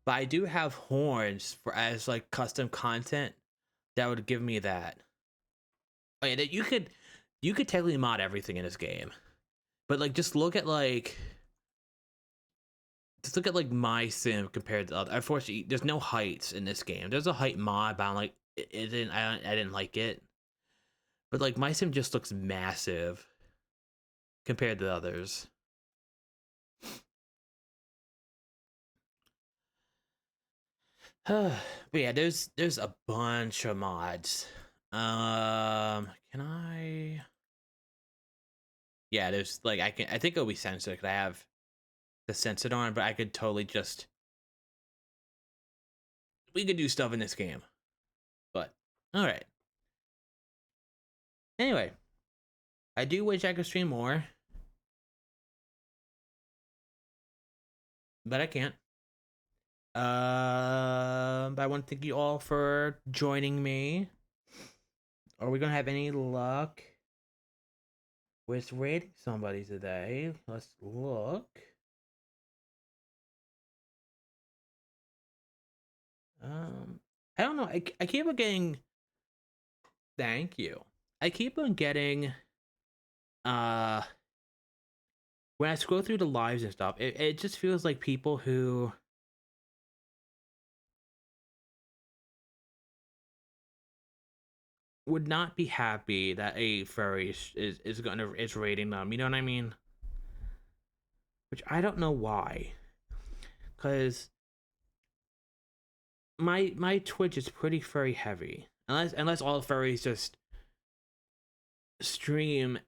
But I do have horns for as like custom content that would give me that. Oh yeah, that you could technically mod everything in this game, but like just look at like my sim compared to other. Unfortunately, there's no heights in this game. There's a height mod, but I'm like I didn't like it. But like my sim just looks massive compared to others. But yeah, there's a bunch of mods. Can I? Yeah, there's like I think it'll be censored because I have the censored on, but I could totally just. We could do stuff in this game, but all right. Anyway, I do wish I could stream more, but I can't. But I want to thank you all for joining me. Are we gonna have any luck with rating somebody today? Let's look. I don't know. I keep on getting. Thank you. I keep on getting. When I scroll through the lives and stuff, it just feels like people who. Would not be happy that a furry is rating them. You know what I mean? Which I don't know why, because my Twitch is pretty furry heavy. Unless all furries just stream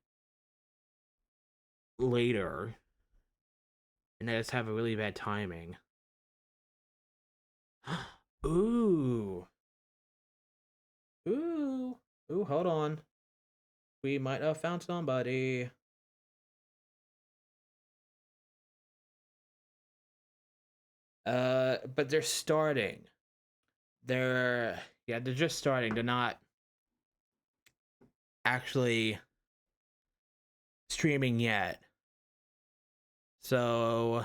later and I just have a really bad timing. Ooh. Ooh. Ooh, hold on. We might have found somebody. But they're starting. They're just starting. They're not actually streaming yet. So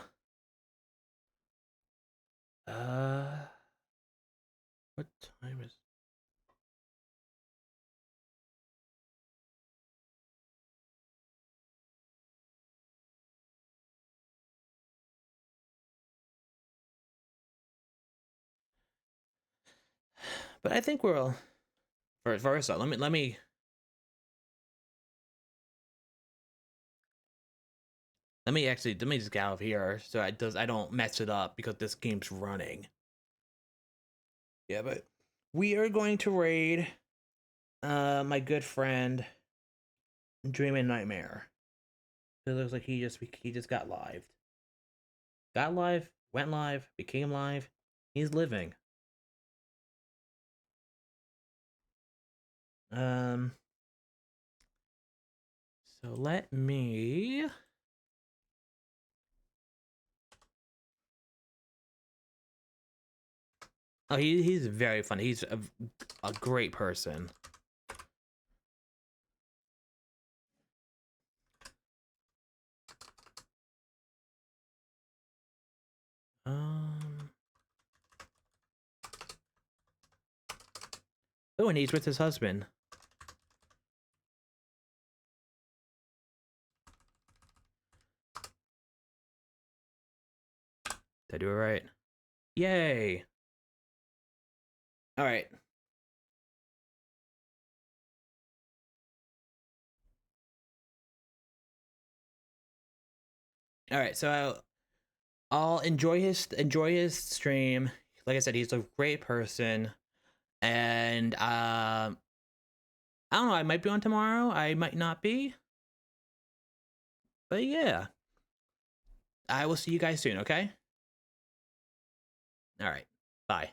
what time is but I think we're first let me just get out of here so I don't mess it up because this game's running. Yeah, but we are going to raid my good friend Dreaming Nightmare. It looks like he just got live. Got live, went live, became live. He's living. So let me Oh, he's very funny. He's a great person. Oh, and he's with his husband. Did I do it right? Yay! All right. All right. So I'll enjoy his stream. Like I said, he's a great person, and I don't know. I might be on tomorrow. I might not be. But yeah, I will see you guys soon. Okay. All right. Bye.